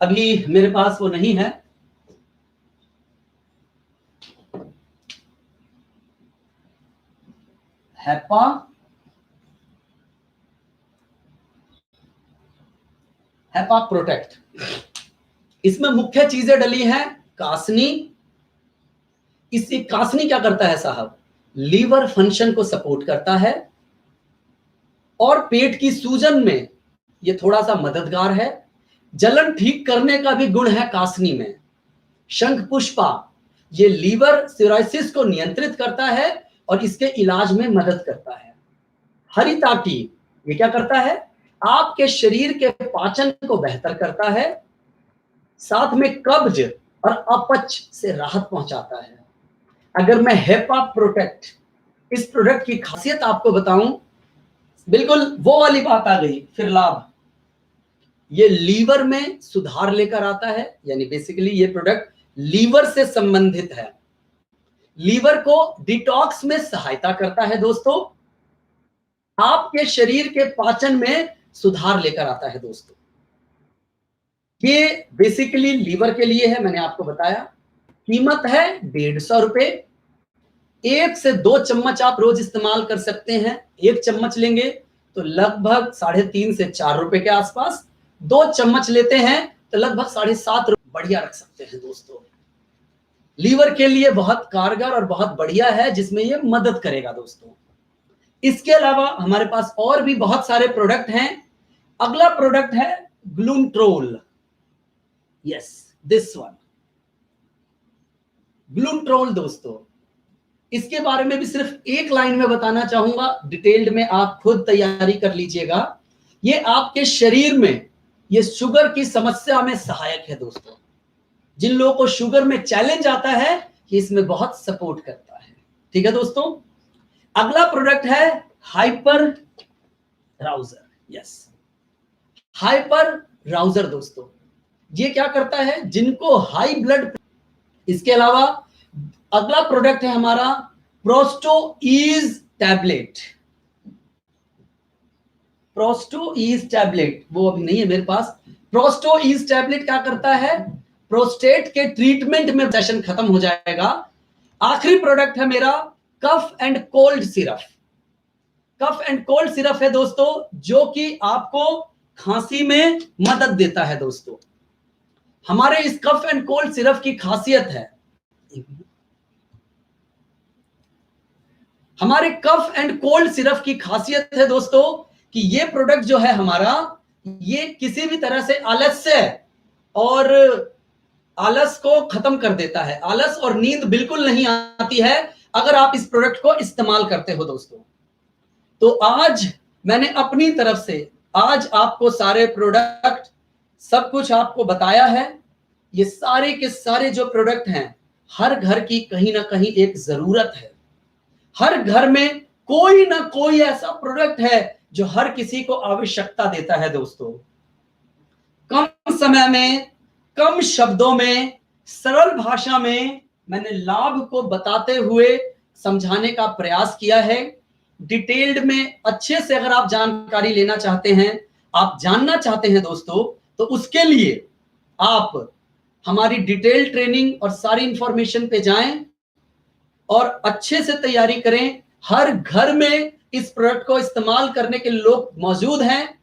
अभी मेरे पास वो नहीं है, हैपा प्रोटेक्ट, इसमें मुख्य चीजें डली हैं। कासनी, इस कासनी क्या करता है साहब, लीवर फंक्शन को सपोर्ट करता है और पेट की सूजन में ये थोड़ा सा मददगार है। जलन ठीक करने का भी गुण है कासनी में। शंख पुष्पा ये लीवर सिरोसिस को नियंत्रित करता है और इसके इलाज में मदद करता है। हरिताकी ये क्या करता है, आपके शरीर के पाचन को बेहतर करता है, साथ में कब्ज और अपच से राहत पहुंचाता है। अगर मैं हेपा प्रोटेक्ट इस प्रोडक्ट की खासियत आपको बताऊं, बिल्कुल वो वाली बात आ गई। फिर लाभ, ये लीवर में सुधार लेकर आता है, यानी बेसिकली ये प्रोडक्ट लीवर से संबंधित है। लीवर को डिटॉक्स में सहायता करता है दोस्तों, आपके शरीर के पाचन में सुधार लेकर आता है दोस्तों। ये बेसिकली लीवर के लिए है, मैंने आपको बताया। कीमत है 150 रुपए, 1 से 2 चम्मच आप रोज इस्तेमाल कर सकते हैं। 1 चम्मच लेंगे तो लगभग 3.5 से 4 रुपए के आसपास, 2 चम्मच लेते हैं तो लगभग 7.5 रुपए, बढ़िया रख सकते हैं दोस्तों। लीवर के लिए बहुत कारगर और बहुत बढ़िया है, जिसमें ये मदद करेगा दोस्तों। इसके अलावा हमारे पास और भी बहुत सारे प्रोडक्ट हैं। अगला प्रोडक्ट है ग्लूट्रोल, यस दिस वन ग्लूट्रोल दोस्तों। इसके बारे में भी सिर्फ एक लाइन में बताना चाहूंगा, डिटेल्ड में आप खुद तैयारी कर लीजिएगा। ये आपके शरीर में ये शुगर की समस्या में सहायक है दोस्तों। जिन लोगों को शुगर में चैलेंज आता है, ये इसमें बहुत सपोर्ट करता है। ठीक है दोस्तों। अगला प्रोडक्ट है हाइपर राउजर, यस हाइपर राउजर दोस्तों। ये क्या करता है, जिनको हाई ब्लड। इसके अलावा अगला प्रोडक्ट है हमारा प्रोस्टोईज टैबलेट। प्रोस्टोईज टैबलेट वो अभी नहीं है मेरे पास। प्रोस्टोईज टैबलेट क्या करता है, प्रोस्टेट के ट्रीटमेंट में सेशन खत्म हो जाएगा। आखिरी प्रोडक्ट है मेरा cough and cold syrup. Cough and cold syrup है दोस्तों, जो कि आपको खांसी में मदद देता है दोस्तों। हमारे इस कफ एंड कोल्ड सिरप की खासियत है, हमारे कफ एंड कोल्ड सिरप की खासियत है दोस्तों कि ये प्रोडक्ट जो है हमारा, ये किसी भी तरह से आलस्य और आलस को खत्म कर देता है। आलस और नींद बिल्कुल नहीं आती है अगर आप इस प्रोडक्ट को इस्तेमाल करते हो दोस्तों। तो आज मैंने अपनी तरफ से आज आपको सारे प्रोडक्ट सब कुछ आपको बताया है। ये सारे के सारे जो प्रोडक्ट हैं, हर घर की कहीं ना कहीं एक जरूरत है। हर घर में कोई ना कोई ऐसा प्रोडक्ट है जो हर किसी को आवश्यकता देता है दोस्तों। कम समय में, कम शब्दों में, सरल भाषा में मैंने लाभ को बताते हुए समझाने का प्रयास किया है। डिटेल्ड में अच्छे से अगर आप जानकारी लेना चाहते हैं, आप जानना चाहते हैं दोस्तों, तो उसके लिए आप हमारी डिटेल ट्रेनिंग और सारी इंफॉर्मेशन पे जाएं और अच्छे से तैयारी करें। हर घर में इस प्रोडक्ट को इस्तेमाल करने के लोग मौजूद हैं।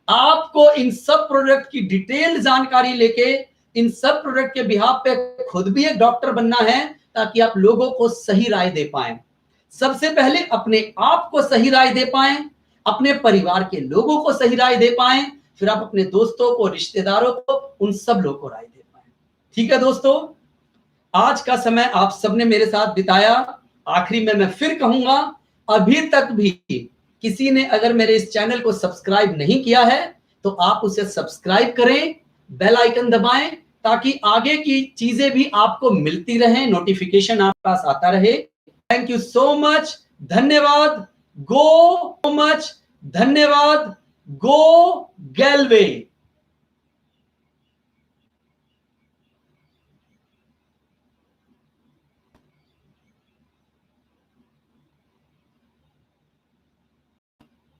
आपको इन सब प्रोडक्ट की डिटेल जानकारी लेके इन सब प्रोडक्ट के बिहाफ पे खुद भी एक डॉक्टर बनना है, ताकि आप लोगों को सही राय दे पाएं। सबसे पहले अपने आप को सही राय दे पाएं, अपने परिवार के लोगों को सही राय दे पाएं, फिर आप अपने दोस्तों को, रिश्तेदारों को, उन सब लोगों को राय दे पाएं। ठीक है दोस्तों, आज का समय आप सबने मेरे साथ बिताया। आखिरी में मैं फिर कहूंगा, अभी तक भी किसी ने अगर मेरे इस चैनल को सब्सक्राइब नहीं किया है तो आप उसे सब्सक्राइब करें, बेल आइकन दबाएं, ताकि आगे की चीजें भी आपको मिलती रहें, नोटिफिकेशन आपके पास आता रहे। थैंक यू सो मच, धन्यवाद। गो मच, धन्यवाद। गो गैलवे।